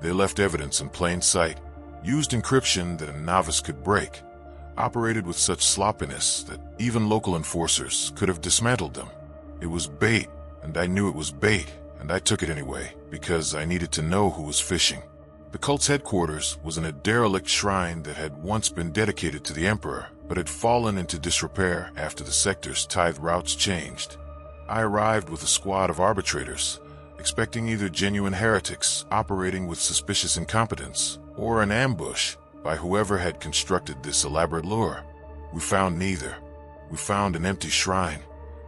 They left evidence in plain sight, used encryption that a novice could break, operated with such sloppiness that even local enforcers could have dismantled them. It was bait, and I knew it was bait, and I took it anyway, because I needed to know who was fishing. The cult's headquarters was in a derelict shrine that had once been dedicated to the Emperor, but had fallen into disrepair after the sector's tithe routes changed. I arrived with a squad of arbitrators, expecting either genuine heretics operating with suspicious incompetence, or an ambush by whoever had constructed this elaborate lure. We found neither. We found an empty shrine,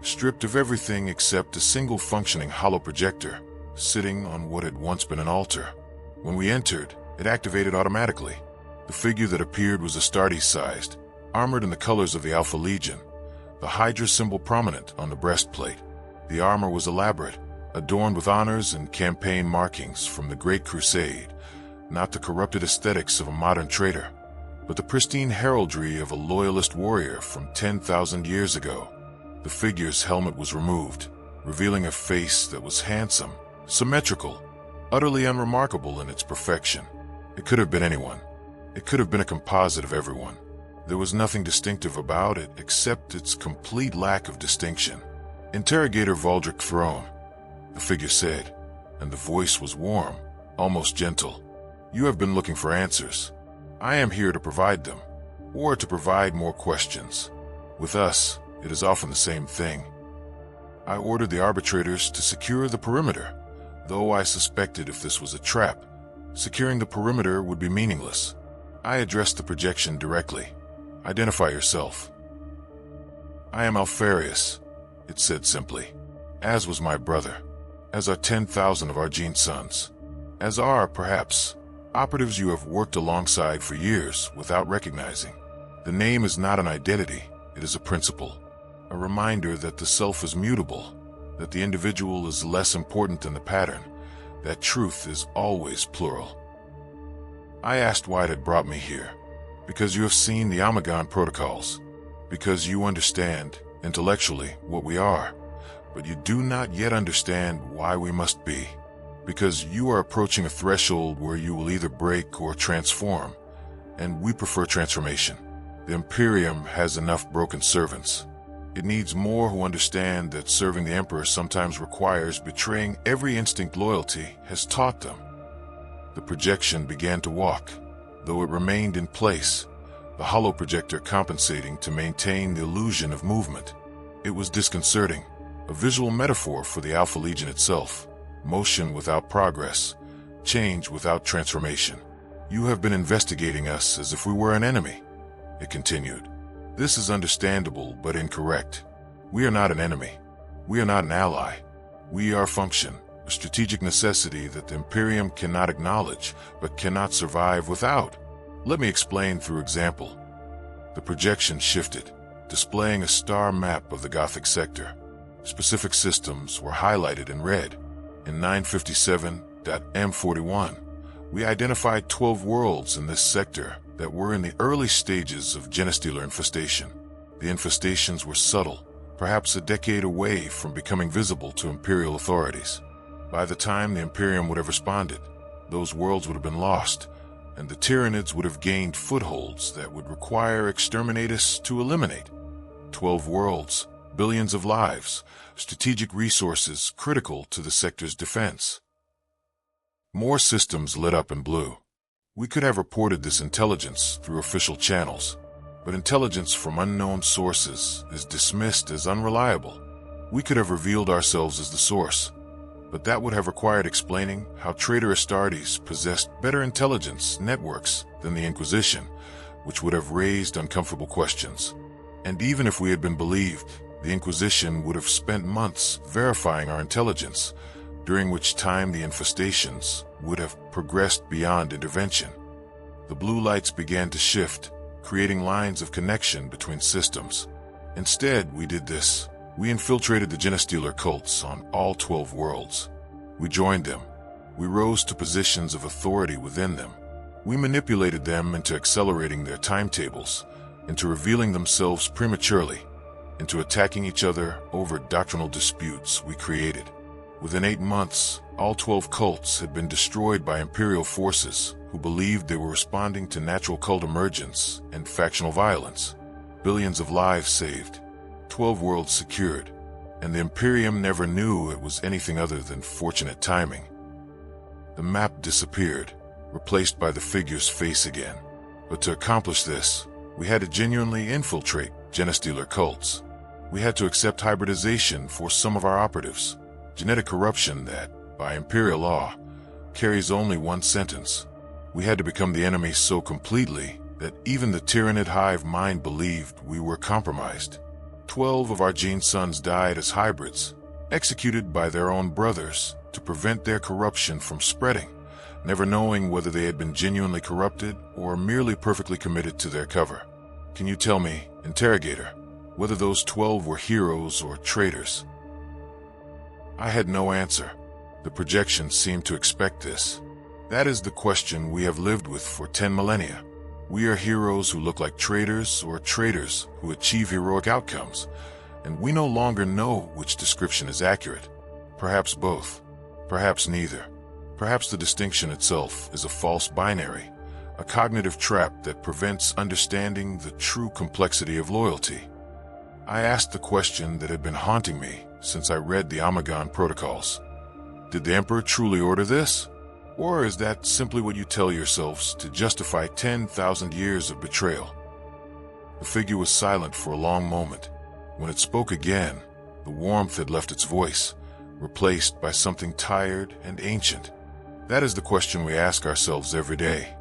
stripped of everything except a single functioning hollow projector, sitting on what had once been an altar. When we entered, it activated automatically. The figure that appeared was Astartes-sized, armored in the colors of the Alpha Legion, the Hydra symbol prominent on the breastplate. The armor was elaborate, adorned with honors and campaign markings from the Great Crusade, not the corrupted aesthetics of a modern traitor, but the pristine heraldry of a loyalist warrior from 10,000 years ago. The figure's helmet was removed, revealing a face that was handsome, symmetrical, utterly unremarkable in its perfection. It could have been anyone. It could have been a composite of everyone. There was nothing distinctive about it except its complete lack of distinction. Interrogator Valdric Throne, the figure said, and the voice was warm, almost gentle. You have been looking for answers. I am here to provide them, or to provide more questions. With us, it is often the same thing. I ordered the arbitrators to secure the perimeter, though I suspected if this was a trap, securing the perimeter would be meaningless. I addressed the projection directly. Identify yourself. I am Alfarius, it said simply, as was my brother, as are 10,000 of our gene sons, as are, perhaps, operatives you have worked alongside for years without recognizing. The name is not an identity, it is a principle, a reminder that the self is mutable, that the individual is less important than the pattern, that truth is always plural. I asked why it had brought me here. Because you have seen the Omegon protocols, because you understand, intellectually, what we are, but you do not yet understand why we must be, because you are approaching a threshold where you will either break or transform, and we prefer transformation. The Imperium has enough broken servants. It needs more who understand that serving the Emperor sometimes requires betraying every instinct loyalty has taught them. The projection began to walk, though it remained in place, the hollow projector compensating to maintain the illusion of movement. It was disconcerting, a visual metaphor for the Alpha Legion itself, motion without progress, change without transformation. You have been investigating us as if we were an enemy, it continued. This is understandable but incorrect. We are not an enemy. We are not an ally. We are function, a strategic necessity that the Imperium cannot acknowledge but cannot survive without. Let me explain through example. The projection shifted, displaying a star map of the Gothic sector. Specific systems were highlighted in red. In 957.M41, we identified 12 worlds in this sector that were in the early stages of genestealer infestation. The infestations were subtle, perhaps a decade away from becoming visible to Imperial authorities. By the time the Imperium would have responded, those worlds would have been lost, and the Tyranids would have gained footholds that would require exterminators to eliminate. 12 worlds, billions of lives, strategic resources critical to the sector's defense. More systems lit up in blue. We could have reported this intelligence through official channels, but intelligence from unknown sources is dismissed as unreliable. We could have revealed ourselves as the source, but that would have required explaining how traitor Astartes possessed better intelligence networks than the Inquisition, which would have raised uncomfortable questions. And even if we had been believed, the Inquisition would have spent months verifying our intelligence, during which time the infestations would have progressed beyond intervention. The blue lights began to shift, creating lines of connection between systems. Instead, we did this. We infiltrated the genestealer cults on all 12 worlds. We joined them. We rose to positions of authority within them. We manipulated them into accelerating their timetables, into revealing themselves prematurely, into attacking each other over doctrinal disputes we created. Within 8 months, all 12 cults had been destroyed by Imperial forces who believed they were responding to natural cult emergence and factional violence. Billions of lives saved, 12 worlds secured, and the Imperium never knew it was anything other than fortunate timing. The map disappeared, replaced by the figure's face again. But to accomplish this, we had to genuinely infiltrate genestealer cults. We had to accept hybridization for some of our operatives, genetic corruption that, by Imperial law, carries only one sentence. We had to become the enemy so completely that even the Tyranid hive mind believed we were compromised. 12 of our gene sons died as hybrids, executed by their own brothers to prevent their corruption from spreading, never knowing whether they had been genuinely corrupted or merely perfectly committed to their cover. Can you tell me, interrogator, whether those 12 were heroes or traitors? I had no answer. The projection seemed to expect this. That is the question we have lived with for 10 millennia. We are heroes who look like traitors or traitors who achieve heroic outcomes, and we no longer know which description is accurate. Perhaps both. Perhaps neither. Perhaps the distinction itself is a false binary, a cognitive trap that prevents understanding the true complexity of loyalty. I asked the question that had been haunting me since I read the Amagon protocols. Did the Emperor truly order this? Or is that simply what you tell yourselves to justify 10,000 years of betrayal? The figure was silent for a long moment. When it spoke again, the warmth had left its voice, replaced by something tired and ancient. That is the question we ask ourselves every day.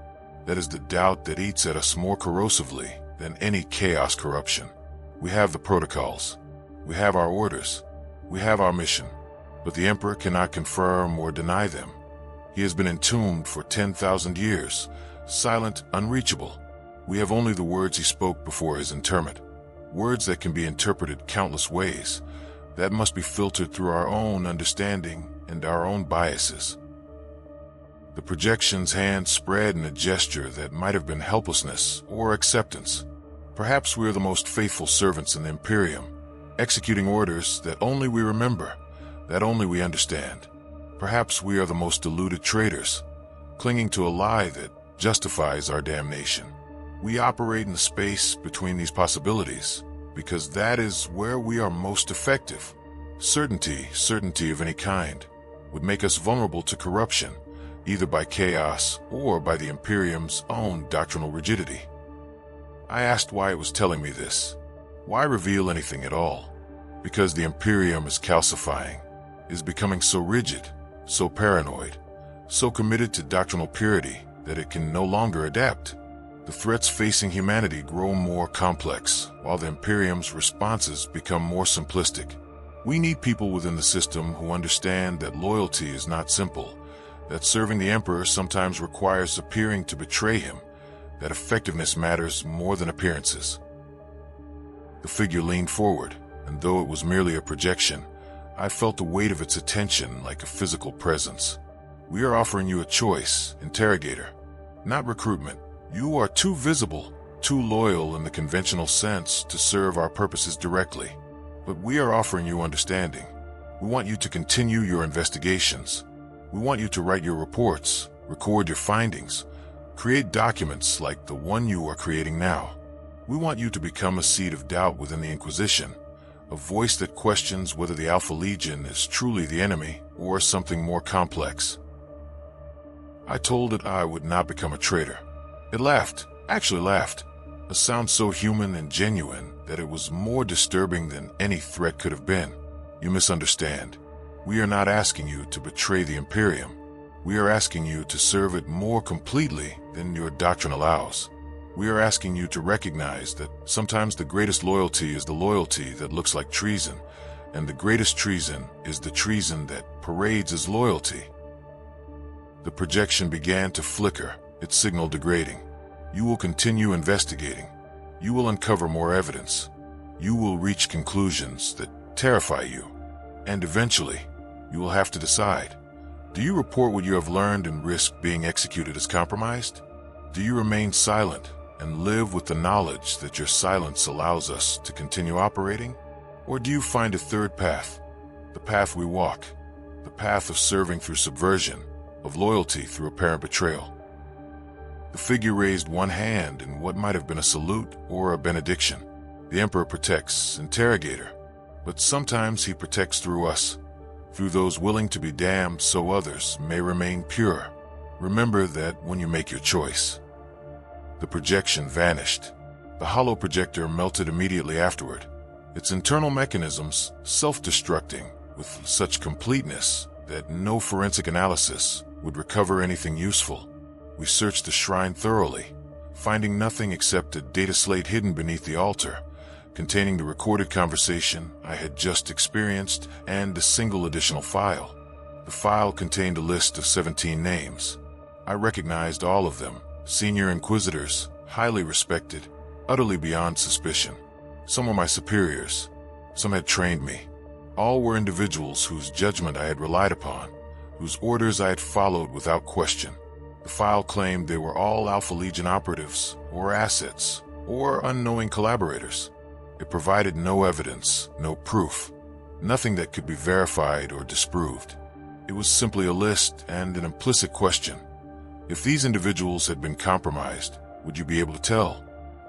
That is the doubt that eats at us more corrosively than any chaos corruption. We have the protocols. We have our orders. We have our mission. But the Emperor cannot confirm or deny them. He has been entombed for 10,000 years, silent, unreachable. We have only the words he spoke before his interment, words that can be interpreted countless ways, that must be filtered through our own understanding and our own biases. The projection's hand spread in a gesture that might have been helplessness or acceptance. Perhaps we are the most faithful servants in the Imperium, executing orders that only we remember, that only we understand. Perhaps we are the most deluded traitors, clinging to a lie that justifies our damnation. We operate in the space between these possibilities because that is where we are most effective. Certainty of any kind, would make us vulnerable to corruption, either by chaos or by the Imperium's own doctrinal rigidity. I asked why it was telling me this. Why reveal anything at all? Because the Imperium is calcifying, is becoming so rigid, so paranoid, so committed to doctrinal purity that it can no longer adapt. The threats facing humanity grow more complex, while the Imperium's responses become more simplistic. We need people within the system who understand that loyalty is not simple, that serving the Emperor sometimes requires appearing to betray him, that effectiveness matters more than appearances. The figure leaned forward, and though it was merely a projection, I felt the weight of its attention like a physical presence. We are offering you a choice, interrogator, not recruitment. You are too visible, too loyal in the conventional sense to serve our purposes directly. But we are offering you understanding. We want you to continue your investigations. We want you to write your reports, record your findings, create documents like the one you are creating now. We want you to become a seed of doubt within the Inquisition, a voice that questions whether the Alpha Legion is truly the enemy or something more complex. I told it I would not become a traitor. It laughed, actually laughed, a sound so human and genuine that it was more disturbing than any threat could have been. You misunderstand. We are not asking you to betray the Imperium. We are asking you to serve it more completely than your doctrine allows. We are asking you to recognize that sometimes the greatest loyalty is the loyalty that looks like treason, and the greatest treason is the treason that parades as loyalty. The projection began to flicker, its signal degrading. You will continue investigating. You will uncover more evidence. You will reach conclusions that terrify you. And eventually, you will have to decide. Do you report what you have learned and risk being executed as compromised? Do you remain silent and live with the knowledge that your silence allows us to continue operating? Or do you find a third path, the path we walk, the path of serving through subversion, of loyalty through apparent betrayal? The figure raised one hand in what might have been a salute or a benediction. The Emperor protects, interrogator, but sometimes he protects through us, through those willing to be damned so others may remain pure. Remember that when you make your choice. The projection vanished. The hollow projector melted immediately afterward, its internal mechanisms self-destructing with such completeness that no forensic analysis would recover anything useful. We searched the shrine thoroughly, finding nothing except a data slate hidden beneath the altar, containing the recorded conversation I had just experienced and a single additional file. The file contained a list of 17 names. I recognized all of them, senior inquisitors, highly respected, utterly beyond suspicion. Some were my superiors. Some had trained me. All were individuals whose judgment I had relied upon, whose orders I had followed without question. The file claimed they were all Alpha Legion operatives, or assets, or unknowing collaborators. It provided no evidence, no proof, nothing that could be verified or disproved. It was simply a list and an implicit question. If these individuals had been compromised, would you be able to tell?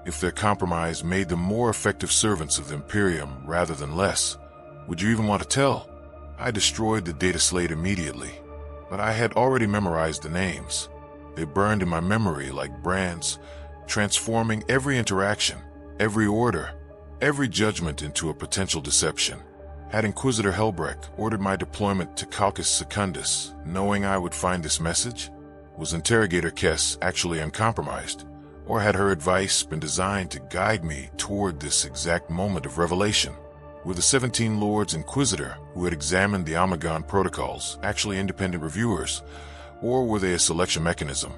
If their compromise made them more effective servants of the Imperium rather than less, would you even want to tell? I destroyed the data slate immediately, but I had already memorized the names. They burned in my memory like brands, transforming every interaction, every order, every judgment into a potential deception. Had Inquisitor Helbrecht ordered my deployment to Caucus Secundus, knowing I would find this message? Was Interrogator Kess actually uncompromised, or had her advice been designed to guide me toward this exact moment of revelation? Were the 17 Lords Inquisitor who had examined the Omegon protocols actually independent reviewers, or were they a selection mechanism,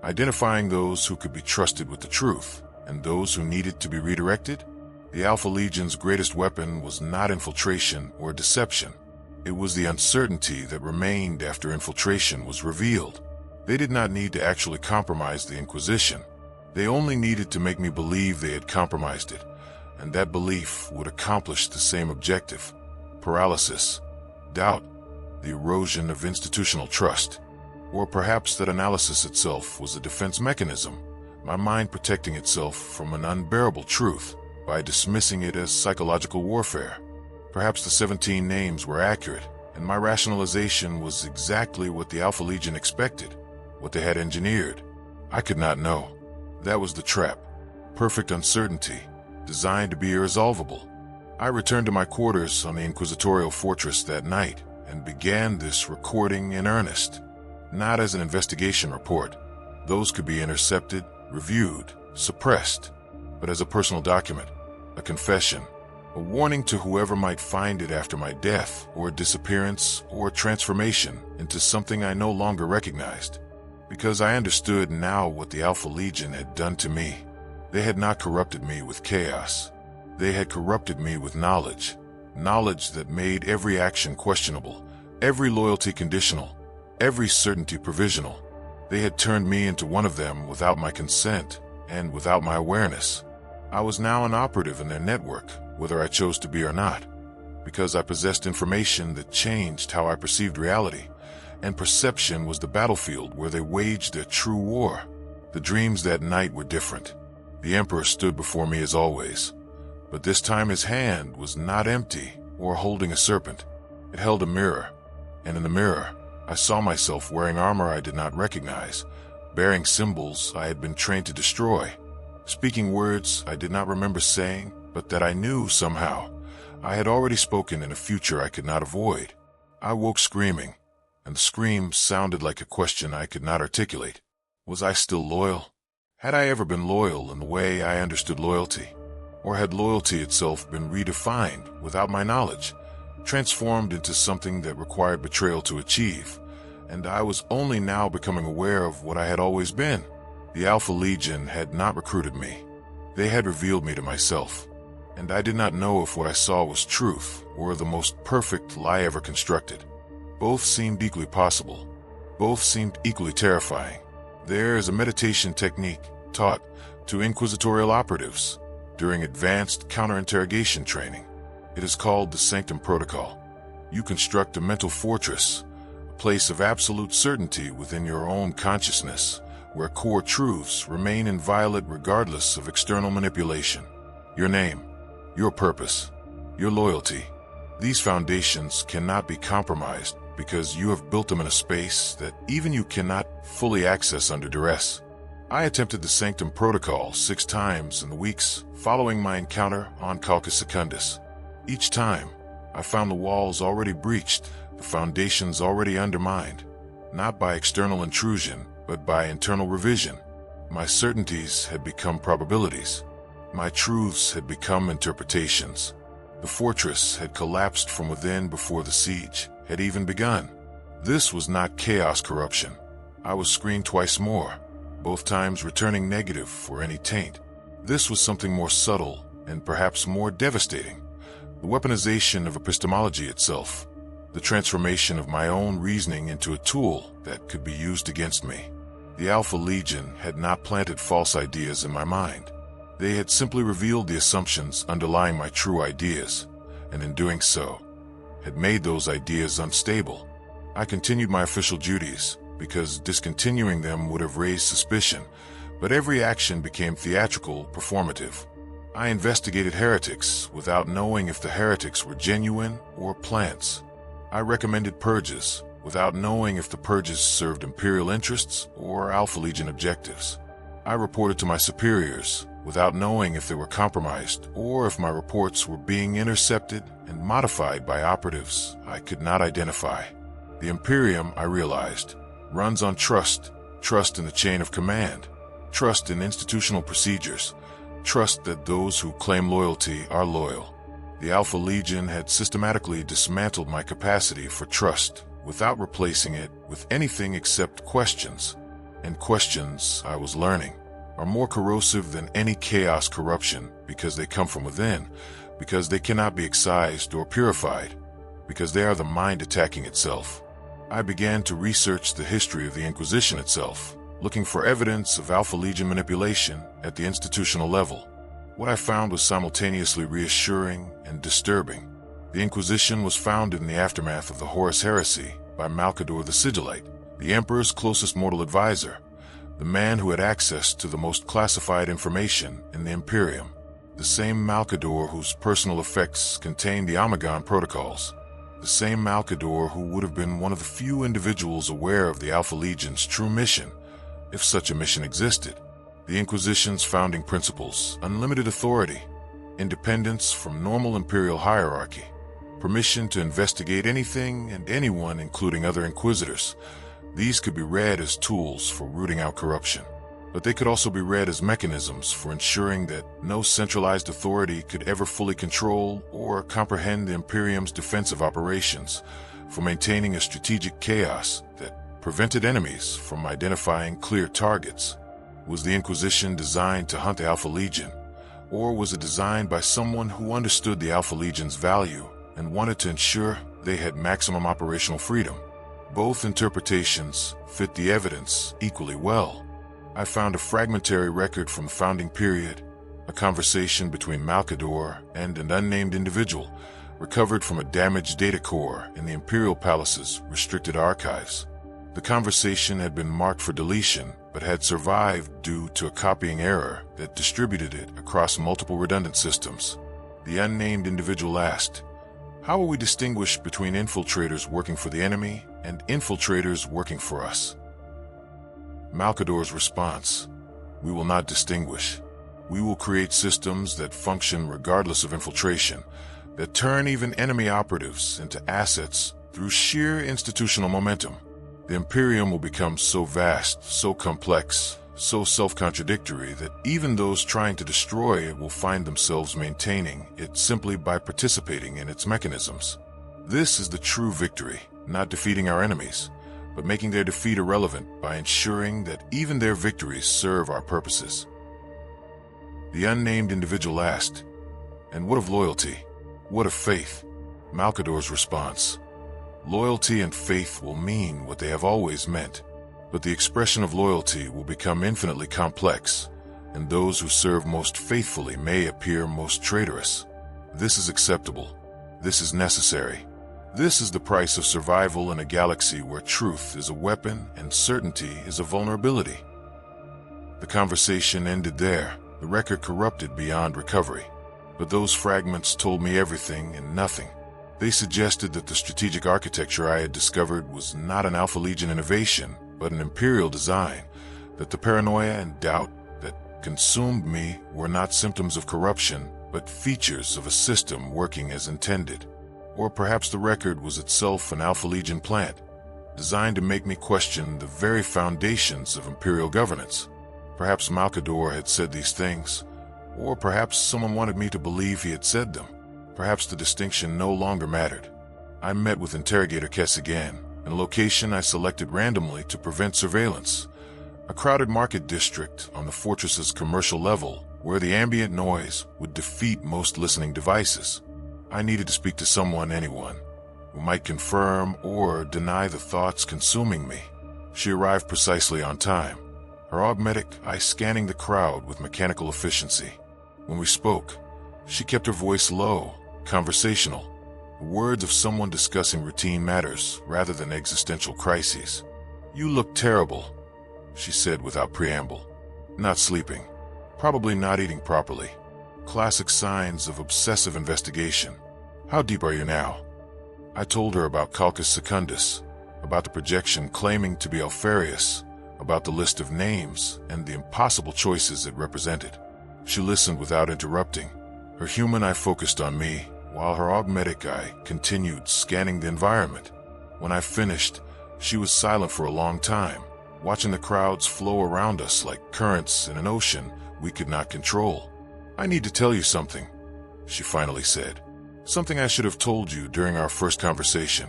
identifying those who could be trusted with the truth and those who needed to be redirected? The Alpha Legion's greatest weapon was not infiltration or deception. It was the uncertainty that remained after infiltration was revealed. They did not need to actually compromise the Inquisition. They only needed to make me believe they had compromised it, and that belief would accomplish the same objective: paralysis, doubt, the erosion of institutional trust. Or perhaps that analysis itself was a defense mechanism, my mind protecting itself from an unbearable truth by dismissing it as psychological warfare. Perhaps the 17 names were accurate, and my rationalization was exactly what the Alpha Legion expected, what they had engineered. I could not know. That was the trap. Perfect uncertainty, designed to be irresolvable. I returned to my quarters on the Inquisitorial Fortress that night and began this recording in earnest. Not as an investigation report. Those could be intercepted, reviewed, suppressed, but as a personal document, a confession, a warning to whoever might find it after my death, or a disappearance, or a transformation into something I no longer recognized. Because I understood now what the Alpha Legion had done to me. They had not corrupted me with chaos. They had corrupted me with knowledge. Knowledge that made every action questionable, every loyalty conditional, every certainty provisional. They had turned me into one of them without my consent and without my awareness. I was now an operative in their network, whether I chose to be or not, because I possessed information that changed how I perceived reality, and perception was the battlefield where they waged their true war. The dreams that night were different. The Emperor stood before me as always, but this time his hand was not empty or holding a serpent. It held a mirror, and in the mirror, I saw myself wearing armor I did not recognize, bearing symbols I had been trained to destroy, speaking words I did not remember saying, but that I knew somehow I had already spoken in a future I could not avoid. I woke screaming, and the scream sounded like a question I could not articulate. Was I still loyal? Had I ever been loyal in the way I understood loyalty? Or had loyalty itself been redefined without my knowledge, transformed into something that required betrayal to achieve, and I was only now becoming aware of what I had always been? The Alpha Legion had not recruited me. They had revealed me to myself, and I did not know if what I saw was truth or the most perfect lie ever constructed. Both seemed equally possible. Both seemed equally terrifying. There is a meditation technique taught to inquisitorial operatives during advanced counter-interrogation training. It is called the Sanctum Protocol. You construct a mental fortress, a place of absolute certainty within your own consciousness, where core truths remain inviolate regardless of external manipulation. Your name, your purpose, your loyalty. These foundations cannot be compromised because you have built them in a space that even you cannot fully access under duress. I attempted the Sanctum Protocol 6 times in the weeks following my encounter on Caucasus Secundus. Each time, I found the walls already breached, the foundations already undermined, not by external intrusion, but by internal revision. My certainties had become probabilities. My truths had become interpretations. The fortress had collapsed from within before the siege had even begun. This was not chaos corruption. I was screened twice more, both times returning negative for any taint. This was something more subtle and perhaps more devastating. The weaponization of epistemology itself. The transformation of my own reasoning into a tool that could be used against me. The Alpha Legion had not planted false ideas in my mind. They had simply revealed the assumptions underlying my true ideas, and in doing so, had made those ideas unstable. I continued my official duties, because discontinuing them would have raised suspicion, but every action became theatrical, performative. I investigated heretics without knowing if the heretics were genuine or plants. I recommended purges without knowing if the purges served Imperial interests or Alpha Legion objectives. I reported to my superiors without knowing if they were compromised or if my reports were being intercepted and modified by operatives I could not identify. The Imperium, I realized, runs on trust, trust in the chain of command, trust in institutional procedures, trust that those who claim loyalty are loyal. The Alpha Legion had systematically dismantled my capacity for trust without replacing it with anything except questions. And questions, I was learning, are more corrosive than any chaos corruption because they come from within, because they cannot be excised or purified, because they are the mind attacking itself. I began to research the history of the Inquisition itself, looking for evidence of Alpha Legion manipulation at the institutional level. What I found was simultaneously reassuring and disturbing. The Inquisition was founded in the aftermath of the Horus Heresy by Malcador the Sigillite, the Emperor's closest mortal advisor. the man who had access to the most classified information in the Imperium, the same Malcador whose personal effects contained the Omegon protocols, the same Malcador who would have been one of the few individuals aware of the Alpha Legion's true mission, if such a mission existed. The Inquisition's founding principles: unlimited authority, independence from normal Imperial hierarchy, permission to investigate anything and anyone, including other Inquisitors. These could be read as tools for rooting out corruption, but they could also be read as mechanisms for ensuring that no centralized authority could ever fully control or comprehend the Imperium's defensive operations, for maintaining a strategic chaos that prevented enemies from identifying clear targets. Was the Inquisition designed to hunt the Alpha Legion, or was it designed by someone who understood the Alpha Legion's value and wanted to ensure they had maximum operational freedom? Both interpretations fit the evidence equally well. I found a fragmentary record from the founding period, a conversation between Malcador and an unnamed individual, recovered from a damaged data core in the Imperial Palace's restricted archives. The conversation had been marked for deletion, but had survived due to a copying error that distributed it across multiple redundant systems. The unnamed individual asked, "How will we distinguish between infiltrators working for the enemy and infiltrators working for us?" Malcador's response: "We will not distinguish. We will create systems that function regardless of infiltration, that turn even enemy operatives into assets through sheer institutional momentum. The Imperium will become so vast, so complex, so self-contradictory that even those trying to destroy it will find themselves maintaining it simply by participating in its mechanisms. This is the true victory, not defeating our enemies, but making their defeat irrelevant by ensuring that even their victories serve our purposes." The unnamed individual asked, "And what of loyalty? What of faith?" Malcador's response: "Loyalty and faith will mean what they have always meant, but the expression of loyalty will become infinitely complex, and those who serve most faithfully may appear most traitorous. This is acceptable. This is necessary. This is the price of survival in a galaxy where truth is a weapon and certainty is a vulnerability." The conversation ended there, the record corrupted beyond recovery. But those fragments told me everything and nothing. They suggested that the strategic architecture I had discovered was not an Alpha Legion innovation, but an Imperial design, that the paranoia and doubt that consumed me were not symptoms of corruption, but features of a system working as intended. Or perhaps the record was itself an Alpha Legion plant, designed to make me question the very foundations of Imperial governance. Perhaps Malcador had said these things, or perhaps someone wanted me to believe he had said them. Perhaps the distinction no longer mattered. I met with Interrogator Kess again, in a location I selected randomly to prevent surveillance, a crowded market district on the fortress's commercial level where the ambient noise would defeat most listening devices. I needed to speak to anyone, who might confirm or deny the thoughts consuming me. She arrived precisely on time, her augmetic eye scanning the crowd with mechanical efficiency. When we spoke, she kept her voice low, conversational, the words of someone discussing routine matters rather than existential crises. "You look terrible," she said without preamble. "Not sleeping. Probably not eating properly. Classic signs of obsessive investigation. How deep are you now?" I told her about Calcus Secundus, about the projection claiming to be Alfarius, about the list of names and the impossible choices it represented. She listened without interrupting, her human eye focused on me, while her augmetic eye continued scanning the environment. When I finished, she was silent for a long time, watching the crowds flow around us like currents in an ocean we could not control. "I need to tell you something," she finally said. "Something I should have told you during our first conversation,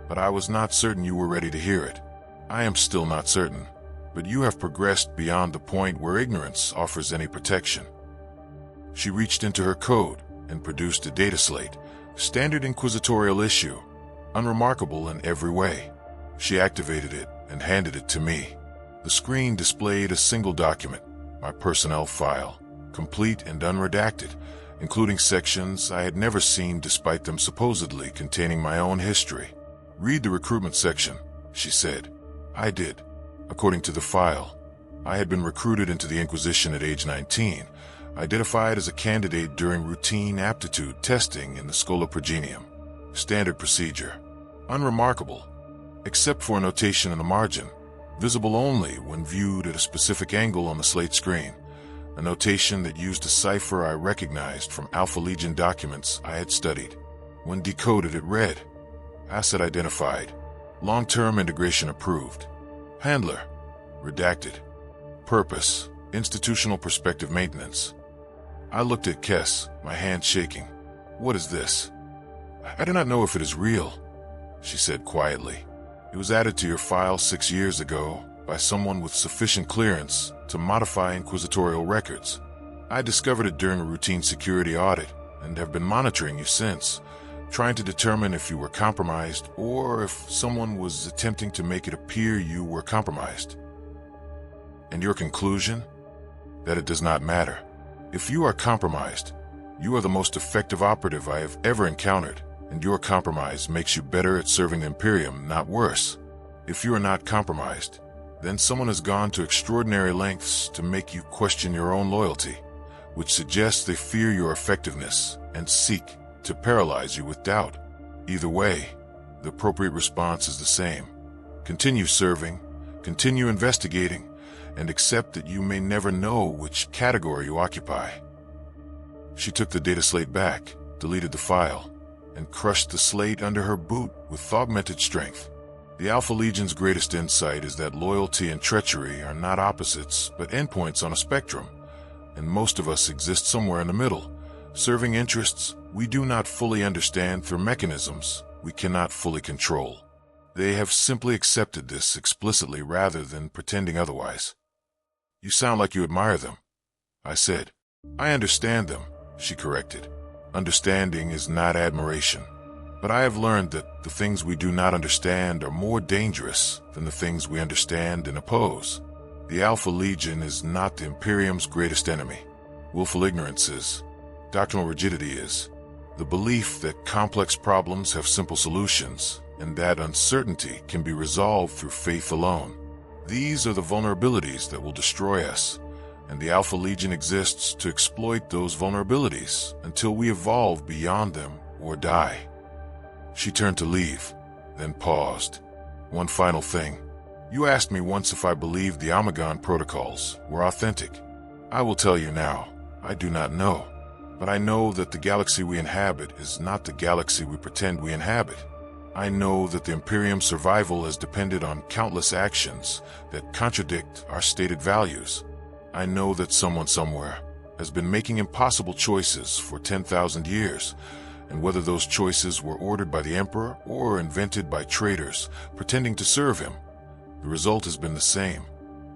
but I was not certain you were ready to hear it. I am still not certain, but you have progressed beyond the point where ignorance offers any protection." She reached into her code and produced a data slate, standard inquisitorial issue, unremarkable in every way. She activated it and handed it to me. The screen displayed a single document, my personnel file, complete and unredacted, including sections I had never seen despite them supposedly containing my own history. "Read the recruitment section," she said. I did. According to the file, I had been recruited into the Inquisition at age 19, identified as a candidate during routine aptitude testing in the Schola Progenium. Standard procedure. Unremarkable, except for a notation in the margin, visible only when viewed at a specific angle on the slate screen. A notation that used a cipher I recognized from Alpha Legion documents I had studied. When decoded, it read, Asset identified. Long-term integration approved. Handler, redacted. Purpose, institutional perspective maintenance. I looked at Kess, my hand shaking. What is this? I do not know if it is real, she said quietly. It was added to your file 6 years ago by someone with sufficient clearance to modify inquisitorial records. I discovered it during a routine security audit and have been monitoring you since, trying to determine if you were compromised or if someone was attempting to make it appear you were compromised. And your conclusion? That it does not matter. If you are compromised, you are the most effective operative I have ever encountered, and your compromise makes you better at serving the Imperium, not worse. If you are not compromised, then someone has gone to extraordinary lengths to make you question your own loyalty, which suggests they fear your effectiveness and seek to paralyze you with doubt. Either way, the appropriate response is the same. Continue serving, continue investigating, and accept that you may never know which category you occupy. She took the data slate back, deleted the file, and crushed the slate under her boot with augmented strength. The Alpha Legion's greatest insight is that loyalty and treachery are not opposites, but endpoints on a spectrum, and most of us exist somewhere in the middle, serving interests we do not fully understand through mechanisms we cannot fully control. They have simply accepted this explicitly rather than pretending otherwise. You sound like you admire them, I said. I understand them, she corrected. Understanding is not admiration. But I have learned that the things we do not understand are more dangerous than the things we understand and oppose. The Alpha Legion is not the Imperium's greatest enemy. Willful ignorance is. Doctrinal rigidity is. The belief that complex problems have simple solutions and that uncertainty can be resolved through faith alone. These are the vulnerabilities that will destroy us, and the Alpha Legion exists to exploit those vulnerabilities until we evolve beyond them or die. She turned to leave, then paused. One final thing. You asked me once if I believed the Omegon protocols were authentic. I will tell you now, I do not know. But I know that the galaxy we inhabit is not the galaxy we pretend we inhabit. I know that the Imperium's survival has depended on countless actions that contradict our stated values. I know that someone somewhere has been making impossible choices for 10,000 years, and whether those choices were ordered by the Emperor or invented by traitors pretending to serve him, the result has been the same.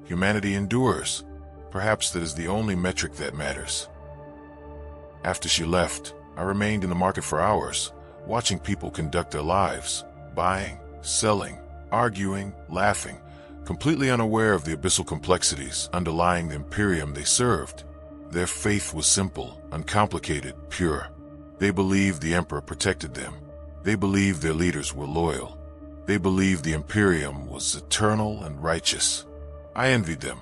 Humanity endures. Perhaps that is the only metric that matters. After she left, I remained in the market for hours, watching people conduct their lives, buying, selling, arguing, laughing, completely unaware of the abyssal complexities underlying the Imperium they served. Their faith was simple, uncomplicated, pure. They believed the Emperor protected them. They believed their leaders were loyal. They believed the Imperium was eternal and righteous. I envied them.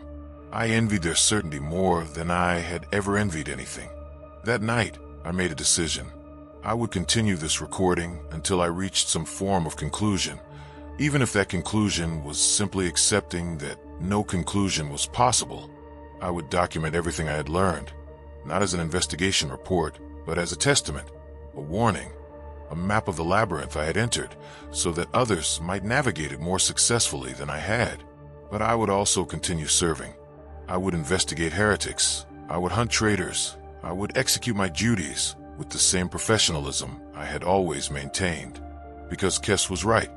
I envied their certainty more than I had ever envied anything. That night, I made a decision. I would continue this recording until I reached some form of conclusion, even if that conclusion was simply accepting that no conclusion was possible. I would document everything I had learned, not as an investigation report, but as a testament, a warning, a map of the labyrinth I had entered, so that others might navigate it more successfully than I had. But I would also continue serving. I would investigate heretics. I would hunt traitors. I would execute my duties with the same professionalism I had always maintained. Because Kess was right.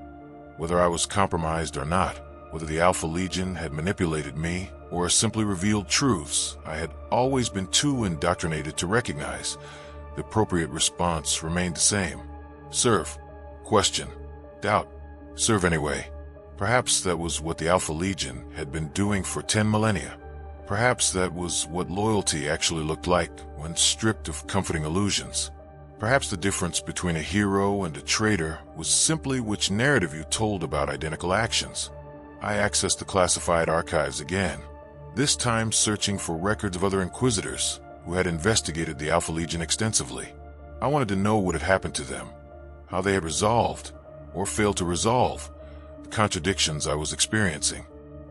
Whether I was compromised or not, whether the Alpha Legion had manipulated me or simply revealed truths I had always been too indoctrinated to recognize, the appropriate response remained the same. Serve. Question. Doubt. Serve anyway. Perhaps that was what the Alpha Legion had been doing for 10 millennia. Perhaps that was what loyalty actually looked like when stripped of comforting illusions. Perhaps the difference between a hero and a traitor was simply which narrative you told about identical actions. I accessed the classified archives again. this time searching for records of other inquisitors who had investigated the Alpha Legion extensively. I wanted to know what had happened to them, how they had resolved, or failed to resolve, the contradictions I was experiencing.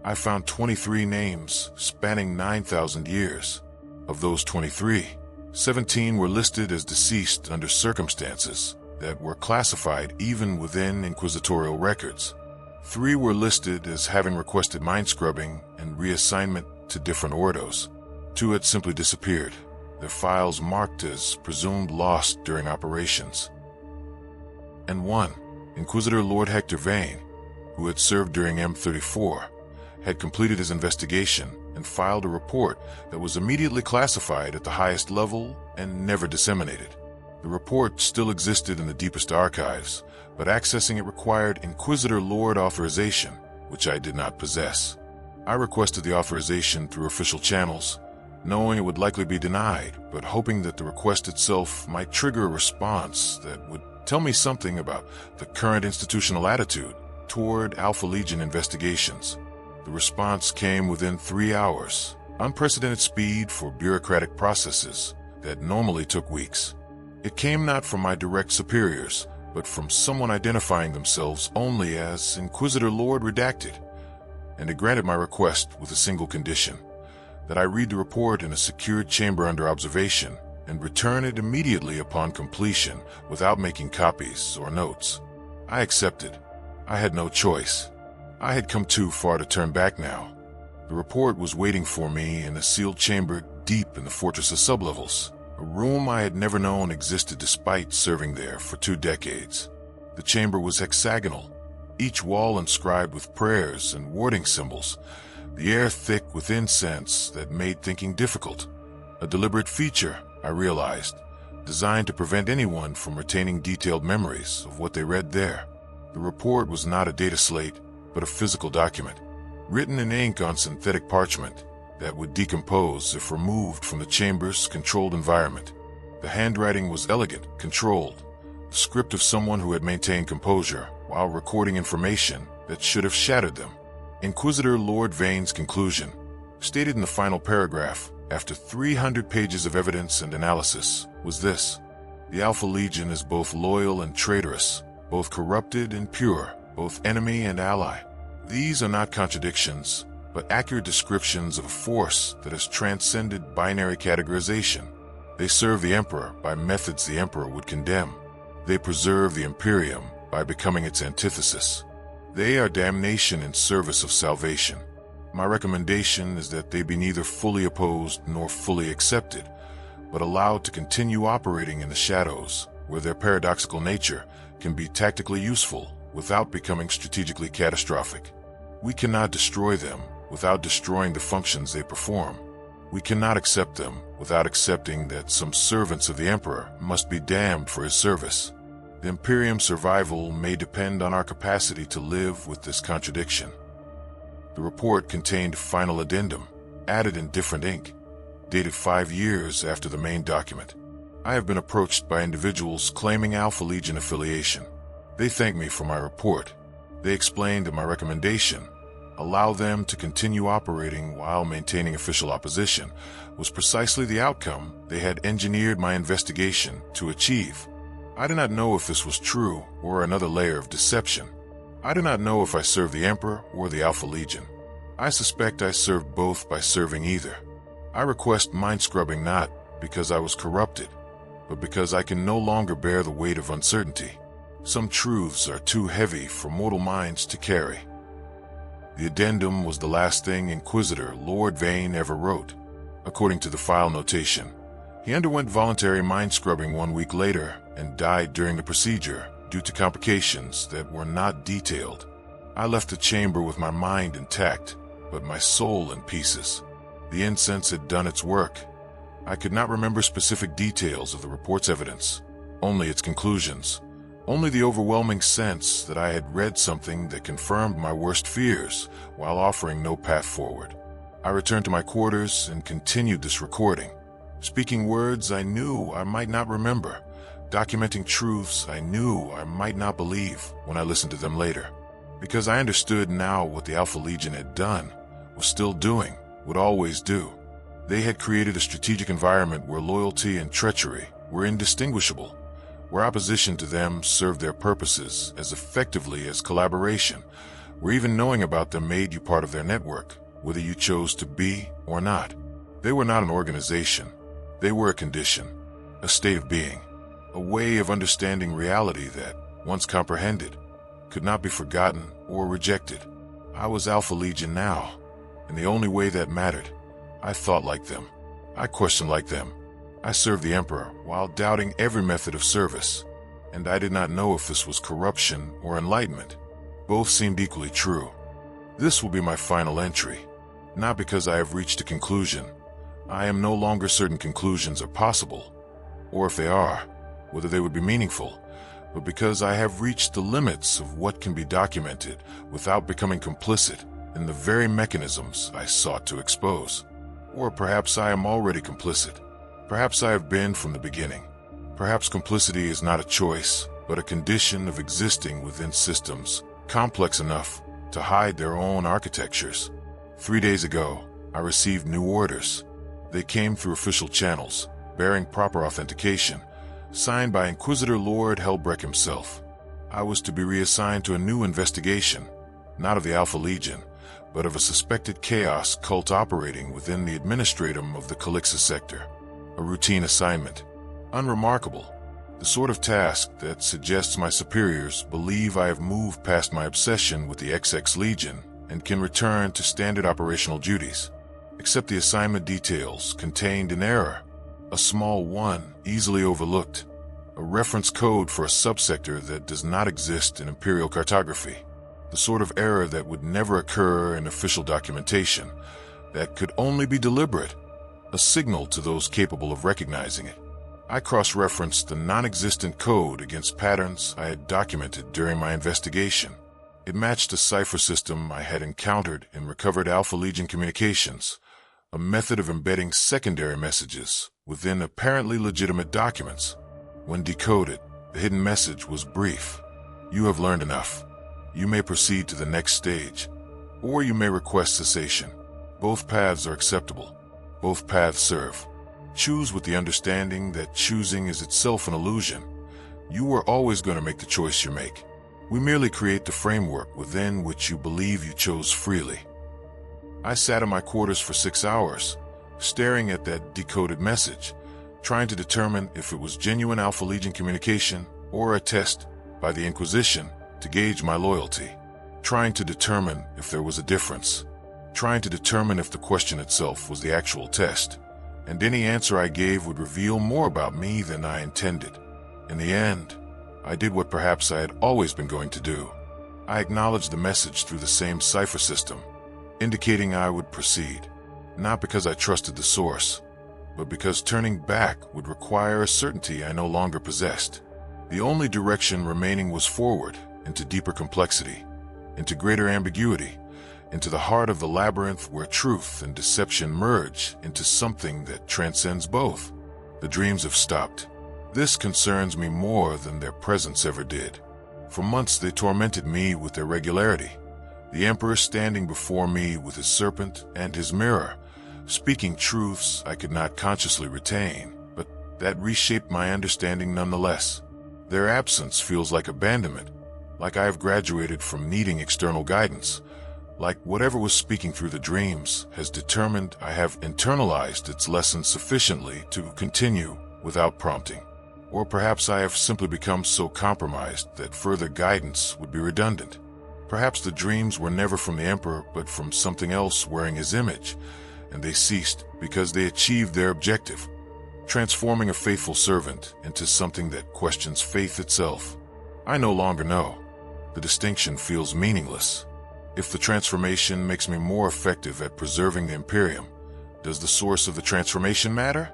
I found 23 names spanning 9,000 years. Of those 23, 17 were listed as deceased under circumstances that were classified even within inquisitorial records. 3 were listed as having requested mind scrubbing and reassignment to different ordos. 2 had simply disappeared, their files marked as presumed lost during operations. And 1, Inquisitor Lord Hector Vane, who had served during M34, had completed his investigation and filed a report that was immediately classified at the highest level and never disseminated. The report still existed in the deepest archives, but accessing it required Inquisitor Lord authorization, which I did not possess. I requested the authorization through official channels, knowing it would likely be denied, but hoping that the request itself might trigger a response that would tell me something about the current institutional attitude toward Alpha Legion investigations. The response came within 3 hours, unprecedented speed for bureaucratic processes that normally took weeks. It came not from my direct superiors, but from someone identifying themselves only as Inquisitor Lord Redacted, and it granted my request with a single condition, that I read the report in a secured chamber under observation and return it immediately upon completion without making copies or notes. I accepted. I had no choice. I had come too far to turn back now. The report was waiting for me in a sealed chamber deep in the Fortress of Sublevels, a room I had never known existed despite serving there for 2 decades. The chamber was hexagonal, each wall inscribed with prayers and warding symbols, the air thick with incense that made thinking difficult. A deliberate feature, I realized, designed to prevent anyone from retaining detailed memories of what they read there. The report was not a data slate, but a physical document, written in ink on synthetic parchment that would decompose if removed from the chamber's controlled environment. The handwriting was elegant, controlled, the script of someone who had maintained composure while recording information that should have shattered them. Inquisitor Lord Vane's conclusion, stated in the final paragraph after 300 pages of evidence and analysis, was this: the Alpha Legion is both loyal and traitorous, both corrupted and pure, both enemy and ally. These are not contradictions, but accurate descriptions of a force that has transcended binary categorization. They serve the Emperor by methods the Emperor would condemn. They preserve the Imperium by becoming its antithesis. They are damnation in service of salvation. My recommendation is that they be neither fully opposed nor fully accepted, but allowed to continue operating in the shadows, where their paradoxical nature can be tactically useful without becoming strategically catastrophic. We cannot destroy them without destroying the functions they perform. We cannot accept them without accepting that some servants of the Emperor must be damned for his service. The Imperium's survival may depend on our capacity to live with this contradiction. The report contained a final addendum, added in different ink, dated 5 years after the main document. I have been approached by individuals claiming Alpha Legion affiliation. They thanked me for my report. They explained that my recommendation, allow them to continue operating while maintaining official opposition, was precisely the outcome they had engineered my investigation to achieve. I do not know if this was true or another layer of deception. I do not know if I served the Emperor or the Alpha Legion. I suspect I served both by serving either. I request mind scrubbing not because I was corrupted, but because I can no longer bear the weight of uncertainty. Some truths are too heavy for mortal minds to carry. The addendum was the last thing Inquisitor Lord Vane ever wrote. According to the file notation, he underwent voluntary mind scrubbing 1 week later and died during the procedure due to complications that were not detailed. I left the chamber with my mind intact, but my soul in pieces. The incense had done its work. I could not remember specific details of the report's evidence, only its conclusions. Only the overwhelming sense that I had read something that confirmed my worst fears while offering no path forward. I returned to my quarters and continued this recording, speaking words I knew I might not remember, documenting truths I knew I might not believe when I listened to them later, because I understood now what the Alpha Legion had done, was still doing, would always do. They had created a strategic environment where loyalty and treachery were indistinguishable, where opposition to them served their purposes as effectively as collaboration, where even knowing about them made you part of their network, whether you chose to be or not. They were not an organization. They were a condition, a state of being, a way of understanding reality that, once comprehended, could not be forgotten or rejected. I was Alpha Legion now, and the only way that mattered. I thought like them. I questioned like them. I served the Emperor while doubting every method of service, and I did not know if this was corruption or enlightenment. Both seemed equally true. This will be my final entry, not because I have reached a conclusion. I am no longer certain conclusions are possible, or if they are, whether they would be meaningful, but because I have reached the limits of what can be documented without becoming complicit in the very mechanisms I sought to expose. Or perhaps I am already complicit. Perhaps I have been from the beginning. Perhaps complicity is not a choice, but a condition of existing within systems complex enough to hide their own architectures. 3 days ago, I received new orders. They came through official channels, bearing proper authentication, signed by Inquisitor Lord Helbrecht himself. I was to be reassigned to a new investigation, not of the Alpha Legion, but of a suspected chaos cult operating within the administratum of the Calixa sector. A routine assignment. Unremarkable. The sort of task that suggests my superiors believe I have moved past my obsession with the XX Legion and can return to standard operational duties. Except the assignment details contained an error. A small one, easily overlooked. A reference code for a subsector that does not exist in Imperial cartography. The sort of error that would never occur in official documentation, that could only be deliberate, a signal to those capable of recognizing it. I cross-referenced the non-existent code against patterns I had documented during my investigation. It matched a cipher system I had encountered in recovered Alpha Legion communications, a method of embedding secondary messages within apparently legitimate documents. When decoded, the hidden message was brief. You have learned enough. You may proceed to the next stage, or you may request cessation. Both paths are acceptable. Both paths serve. Choose with the understanding that choosing is itself an illusion. You are always going to make the choice you make. We merely create the framework within which you believe you chose freely. I sat in my quarters for 6 hours, staring at that decoded message, trying to determine if it was genuine Alpha Legion communication or a test by the Inquisition to gauge my loyalty, trying to determine if there was a difference, trying to determine if the question itself was the actual test, and any answer I gave would reveal more about me than I intended. In the end, I did what perhaps I had always been going to do. I acknowledged the message through the same cipher system, indicating I would proceed, not because I trusted the source, but because turning back would require a certainty I no longer possessed. The only direction remaining was forward, into deeper complexity, into greater ambiguity, into the heart of the labyrinth where truth and deception merge into something that transcends both. The dreams have stopped. This concerns me more than their presence ever did. For months they tormented me with their regularity. The Emperor standing before me with his serpent and his mirror, speaking truths I could not consciously retain, but that reshaped my understanding nonetheless. Their absence feels like abandonment, like I have graduated from needing external guidance, like whatever was speaking through the dreams has determined I have internalized its lessons sufficiently to continue without prompting. Or perhaps I have simply become so compromised that further guidance would be redundant. Perhaps the dreams were never from the Emperor but from something else wearing his image, and they ceased because they achieved their objective, transforming a faithful servant into something that questions faith itself. I no longer know. The distinction feels meaningless. If the transformation makes me more effective at preserving the Imperium, does the source of the transformation matter?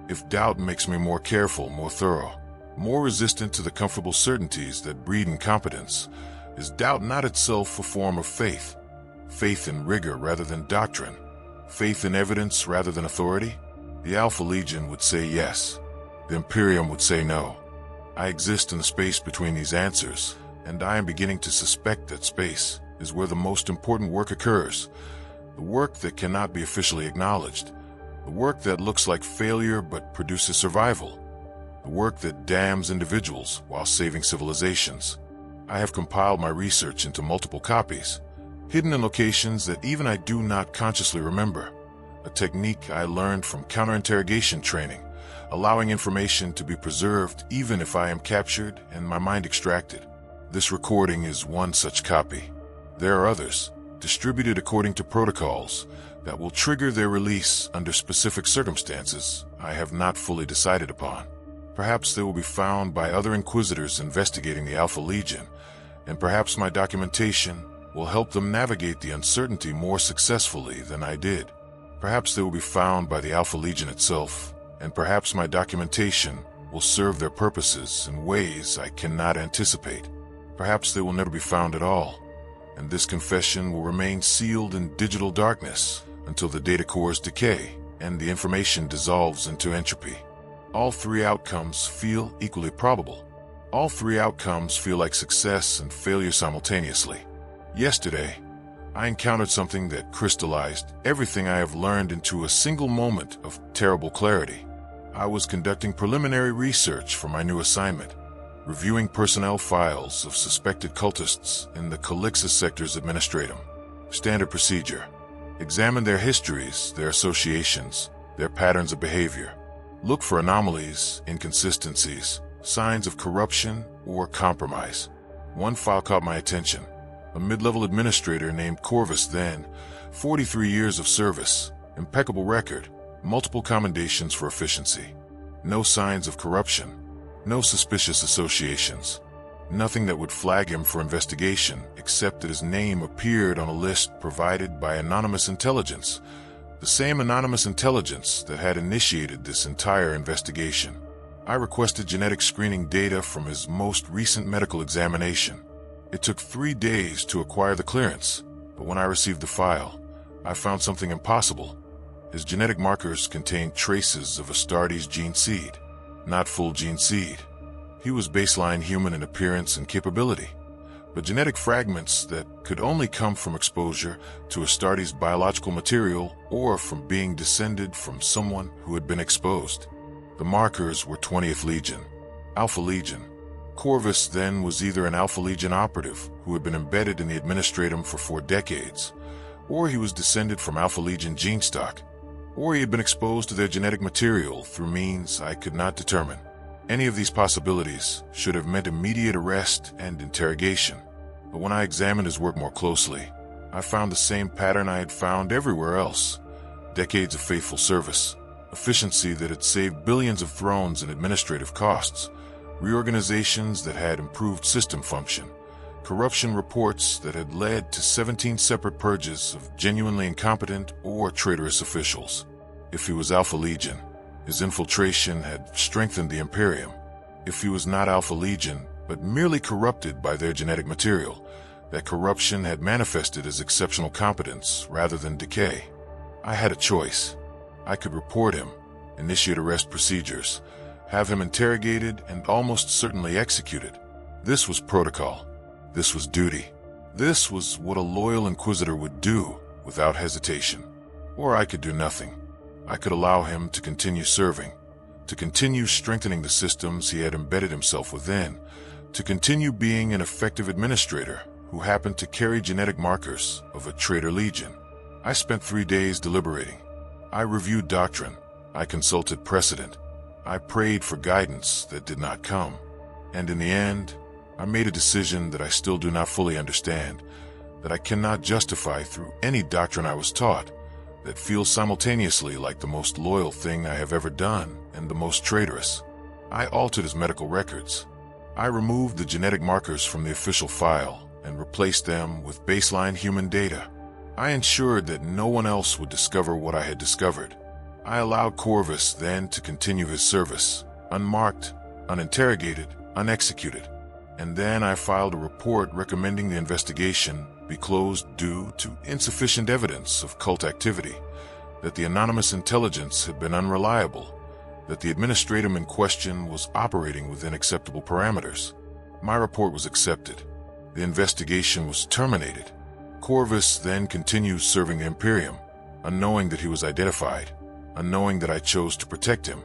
If doubt makes me more careful, more thorough, more resistant to the comfortable certainties that breed incompetence, is doubt not itself a form of faith? Faith in rigor rather than doctrine? Faith in evidence rather than authority? The Alpha Legion would say yes. The Imperium would say no. I exist in the space between these answers, and I am beginning to suspect that space is where the most important work occurs, the work that cannot be officially acknowledged, the work that looks like failure but produces survival, the work that damns individuals while saving civilizations. I have compiled my research into multiple copies, hidden in locations that even I do not consciously remember, a technique I learned from counterinterrogation training, allowing information to be preserved even if I am captured and my mind extracted. This recording is one such copy. There are others, distributed according to protocols, that will trigger their release under specific circumstances I have not fully decided upon. Perhaps they will be found by other inquisitors investigating the Alpha Legion, and perhaps my documentation will help them navigate the uncertainty more successfully than I did. Perhaps they will be found by the Alpha Legion itself, and perhaps my documentation will serve their purposes in ways I cannot anticipate. Perhaps they will never be found at all, and this confession will remain sealed in digital darkness until the data cores decay and the information dissolves into entropy. All three outcomes feel equally probable. All three outcomes feel like success and failure simultaneously. Yesterday, I encountered something that crystallized everything I have learned into a single moment of terrible clarity. I was conducting preliminary research for my new assignment, reviewing personnel files of suspected cultists in the Calixus Sector's Administratum. Standard procedure: examine their histories, their associations, their patterns of behavior. Look for anomalies, inconsistencies, signs of corruption or compromise. One file caught my attention. A mid-level administrator named Corvus then, 43 years of service, impeccable record, multiple commendations for efficiency. No signs of corruption, no suspicious associations, nothing that would flag him for investigation except that his name appeared on a list provided by anonymous intelligence, the same anonymous intelligence that had initiated this entire investigation. I requested genetic screening data from his most recent medical examination. It took 3 days to acquire the clearance, but when I received the file, I found something impossible. His genetic markers contained traces of Astartes gene seed, not full gene seed. He was baseline human in appearance and capability, but genetic fragments that could only come from exposure to Astartes' biological material or from being descended from someone who had been exposed. The markers were 20th Legion, Alpha Legion. Corvus then was either an Alpha Legion operative who had been embedded in the Administratum for 4 decades, or he was descended from Alpha Legion gene stock, or he had been exposed to their genetic material through means I could not determine. Any of these possibilities should have meant immediate arrest and interrogation, but when I examined his work more closely, I found the same pattern I had found everywhere else: decades of faithful service, efficiency that had saved billions of thrones and administrative costs, reorganizations that had improved system function, corruption reports that had led to 17 separate purges of genuinely incompetent or traitorous officials. If he was Alpha Legion, his infiltration had strengthened the Imperium. If he was not Alpha Legion, but merely corrupted by their genetic material, that corruption had manifested as exceptional competence rather than decay. I had a choice. I could report him, initiate arrest procedures, have him interrogated and almost certainly executed. This was protocol. This was duty. This was what a loyal inquisitor would do without hesitation. Or I could do nothing. I could allow him to continue serving, to continue strengthening the systems he had embedded himself within, to continue being an effective administrator who happened to carry genetic markers of a traitor legion. I spent 3 days deliberating. I reviewed doctrine. I consulted precedent. I prayed for guidance that did not come. And in the end, I made a decision that I still do not fully understand, that I cannot justify through any doctrine I was taught, that feels simultaneously like the most loyal thing I have ever done and the most traitorous. I altered his medical records. I removed the genetic markers from the official file and replaced them with baseline human data. I ensured that no one else would discover what I had discovered. I allowed Corvus then to continue his service, unmarked, uninterrogated, unexecuted. And then I filed a report recommending the investigation be closed due to insufficient evidence of cult activity, that the anonymous intelligence had been unreliable, that the administratum in question was operating within acceptable parameters. My report was accepted. The investigation was terminated. Corvus then continues serving the Imperium, unknowing that he was identified, unknowing that I chose to protect him,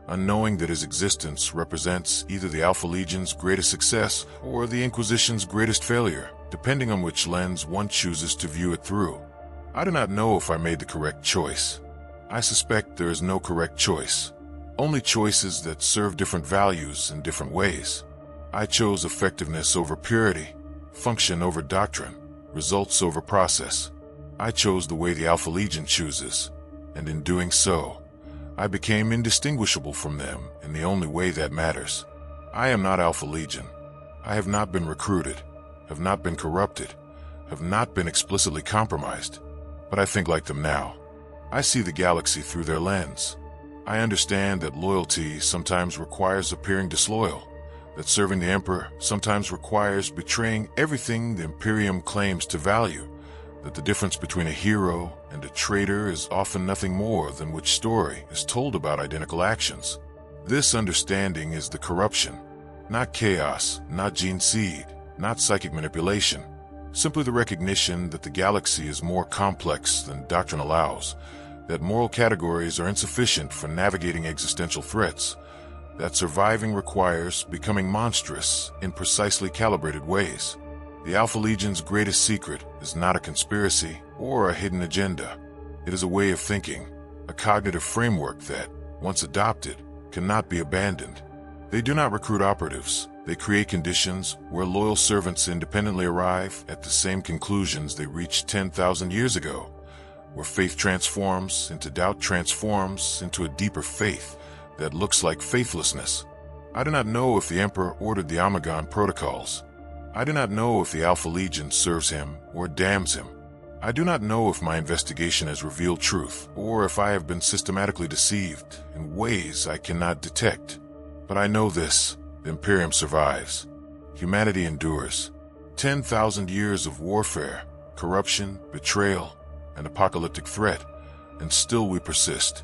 unknowing that his existence represents either the Alpha Legion's greatest success or the Inquisition's greatest failure, depending on which lens one chooses to view it through. I do not know if I made the correct choice. I suspect there is no correct choice, only choices that serve different values in different ways. I chose effectiveness over purity, function over doctrine, results over process. I chose the way the Alpha Legion chooses, and in doing so, I became indistinguishable from them in the only way that matters. I am not Alpha Legion. I have not been recruited, have not been corrupted, have not been explicitly compromised, but I think like them now. I see the galaxy through their lens. I understand that loyalty sometimes requires appearing disloyal, that serving the Emperor sometimes requires betraying everything the Imperium claims to value, that the difference between a hero and a traitor is often nothing more than which story is told about identical actions. This understanding is the corruption, not chaos, not gene seed, not psychic manipulation, simply the recognition that the galaxy is more complex than doctrine allows, that moral categories are insufficient for navigating existential threats, that surviving requires becoming monstrous in precisely calibrated ways. The Alpha Legion's greatest secret is not a conspiracy or a hidden agenda. It is a way of thinking, a cognitive framework that, once adopted, cannot be abandoned. They do not recruit operatives. They create conditions where loyal servants independently arrive at the same conclusions they reached 10,000 years ago, where faith transforms into doubt, transforms into a deeper faith that looks like faithlessness. I do not know if the Emperor ordered the Omegon protocols. I do not know if the Alpha Legion serves him or damns him. I do not know if my investigation has revealed truth or if I have been systematically deceived in ways I cannot detect. But I know this: the Imperium survives. Humanity endures. 10,000 years of warfare, corruption, betrayal, an apocalyptic threat, and still we persist.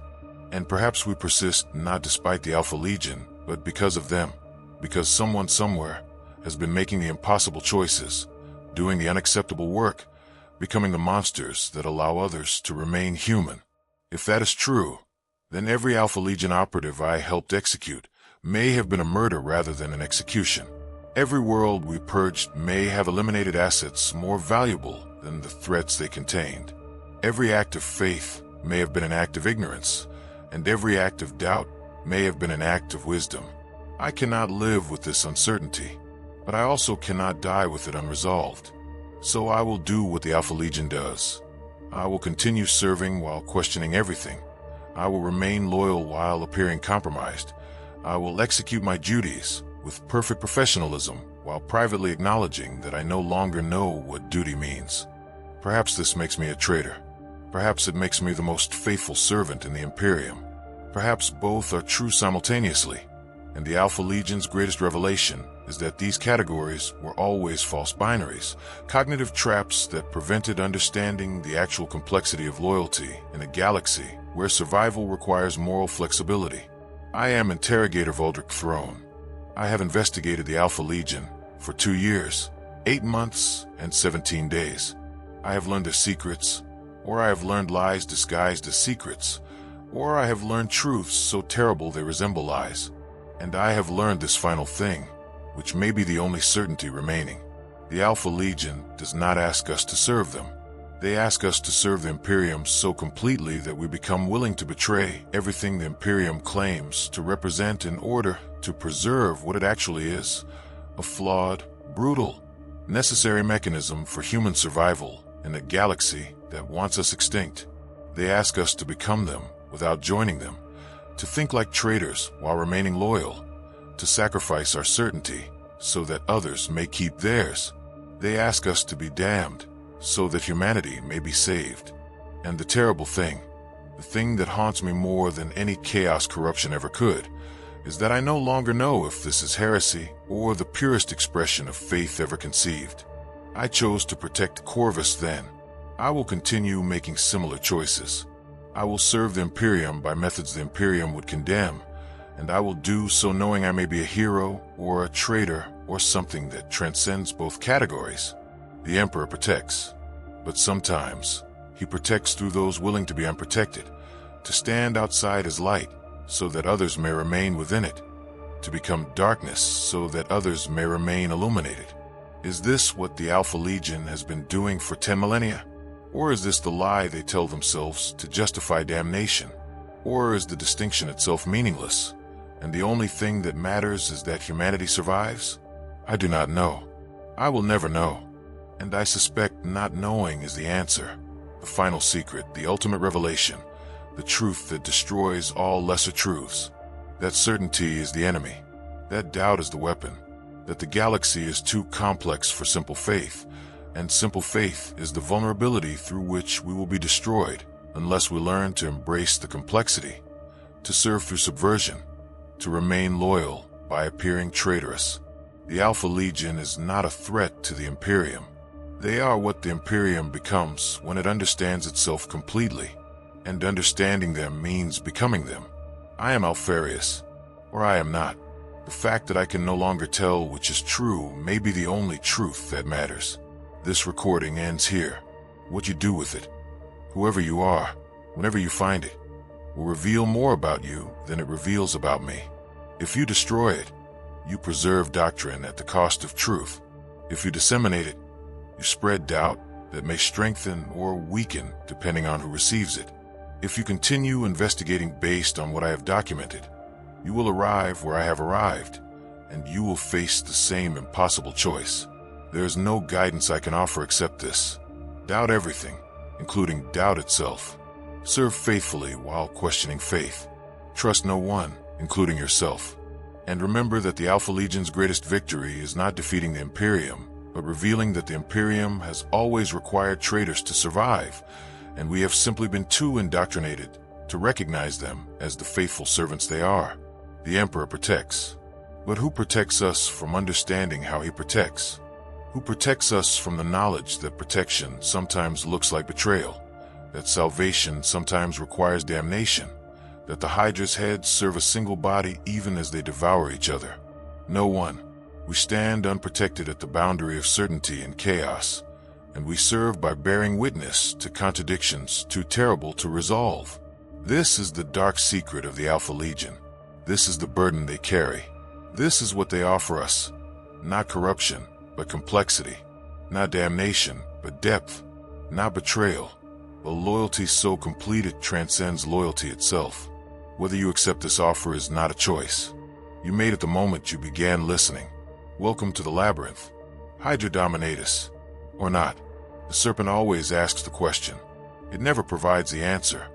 And perhaps we persist not despite the Alpha Legion, but because of them, because someone somewhere has been making the impossible choices, doing the unacceptable work, becoming the monsters that allow others to remain human. If that is true, then every Alpha Legion operative I helped execute may have been a murder rather than an execution. Every world we purged may have eliminated assets more valuable than the threats they contained. Every act of faith may have been an act of ignorance, and every act of doubt may have been an act of wisdom. I cannot live with this uncertainty, but I also cannot die with it unresolved. So I will do what the Alpha Legion does. I will continue serving while questioning everything. I will remain loyal while appearing compromised. I will execute my duties with perfect professionalism while privately acknowledging that I no longer know what duty means. Perhaps this makes me a traitor. Perhaps it makes me the most faithful servant in the Imperium. Perhaps both are true simultaneously, and the Alpha Legion's greatest revelation is that these categories were always false binaries, cognitive traps that prevented understanding the actual complexity of loyalty in a galaxy where survival requires moral flexibility. I am Interrogator Voldric Throne. I have investigated the Alpha Legion for 2 years, 8 months, and 17 days. I have learned their secrets, or I have learned lies disguised as secrets, or I have learned truths so terrible they resemble lies. And I have learned this final thing, which may be the only certainty remaining. The Alpha Legion does not ask us to serve them. They ask us to serve the Imperium so completely that we become willing to betray everything the Imperium claims to represent in order to preserve what it actually is: a flawed, brutal, necessary mechanism for human survival in a galaxy that wants us extinct. They ask us to become them without joining them, to think like traitors while remaining loyal, to sacrifice our certainty so that others may keep theirs. They ask us to be damned so that humanity may be saved. And the terrible thing, the thing that haunts me more than any chaos corruption ever could, is that I no longer know if this is heresy or the purest expression of faith ever conceived. I chose to protect Corvus then. I will continue making similar choices. I will serve the Imperium by methods the Imperium would condemn, and I will do so knowing I may be a hero or a traitor or something that transcends both categories. The Emperor protects. But sometimes, he protects through those willing to be unprotected, to stand outside his light so that others may remain within it, to become darkness so that others may remain illuminated. Is this what the Alpha Legion has been doing for 10 millennia? Or is this the lie they tell themselves to justify damnation? Or is the distinction itself meaningless, and the only thing that matters is that humanity survives? I do not know. I will never know. And I suspect not knowing is the answer, the final secret, the ultimate revelation, the truth that destroys all lesser truths. That certainty is the enemy. That doubt is the weapon. That the galaxy is too complex for simple faith, and simple faith is the vulnerability through which we will be destroyed unless we learn to embrace the complexity, to serve through subversion, to remain loyal by appearing traitorous. The Alpha Legion is not a threat to the Imperium. They are what the Imperium becomes when it understands itself completely, and understanding them means becoming them. I am Alfarius, or I am not. The fact that I can no longer tell which is true may be the only truth that matters. This recording ends here. What you do with it, whoever you are, whenever you find it, will reveal more about you than it reveals about me. If you destroy it, you preserve doctrine at the cost of truth. If you disseminate it, you spread doubt that may strengthen or weaken depending on who receives it. If you continue investigating based on what I have documented, you will arrive where I have arrived, and you will face the same impossible choice. There is no guidance I can offer except this. Doubt everything, including doubt itself. Serve faithfully while questioning faith. Trust no one, including yourself. And remember that the Alpha Legion's greatest victory is not defeating the Imperium, but revealing that the Imperium has always required traitors to survive, and we have simply been too indoctrinated to recognize them as the faithful servants they are. The Emperor protects. But who protects us from understanding how he protects? Who protects us from the knowledge that protection sometimes looks like betrayal, that salvation sometimes requires damnation, that the Hydra's heads serve a single body even as they devour each other? No one. We stand unprotected at the boundary of certainty and chaos, and we serve by bearing witness to contradictions too terrible to resolve. This is the dark secret of the Alpha Legion. This is the burden they carry. This is what they offer us. Not corruption, but complexity. Not damnation, but depth. Not betrayal, but loyalty so complete it transcends loyalty itself. Whether you accept this offer is not a choice. You made it the moment you began listening. Welcome to the labyrinth. Hydra Dominatus. Or not. The serpent always asks the question. It never provides the answer.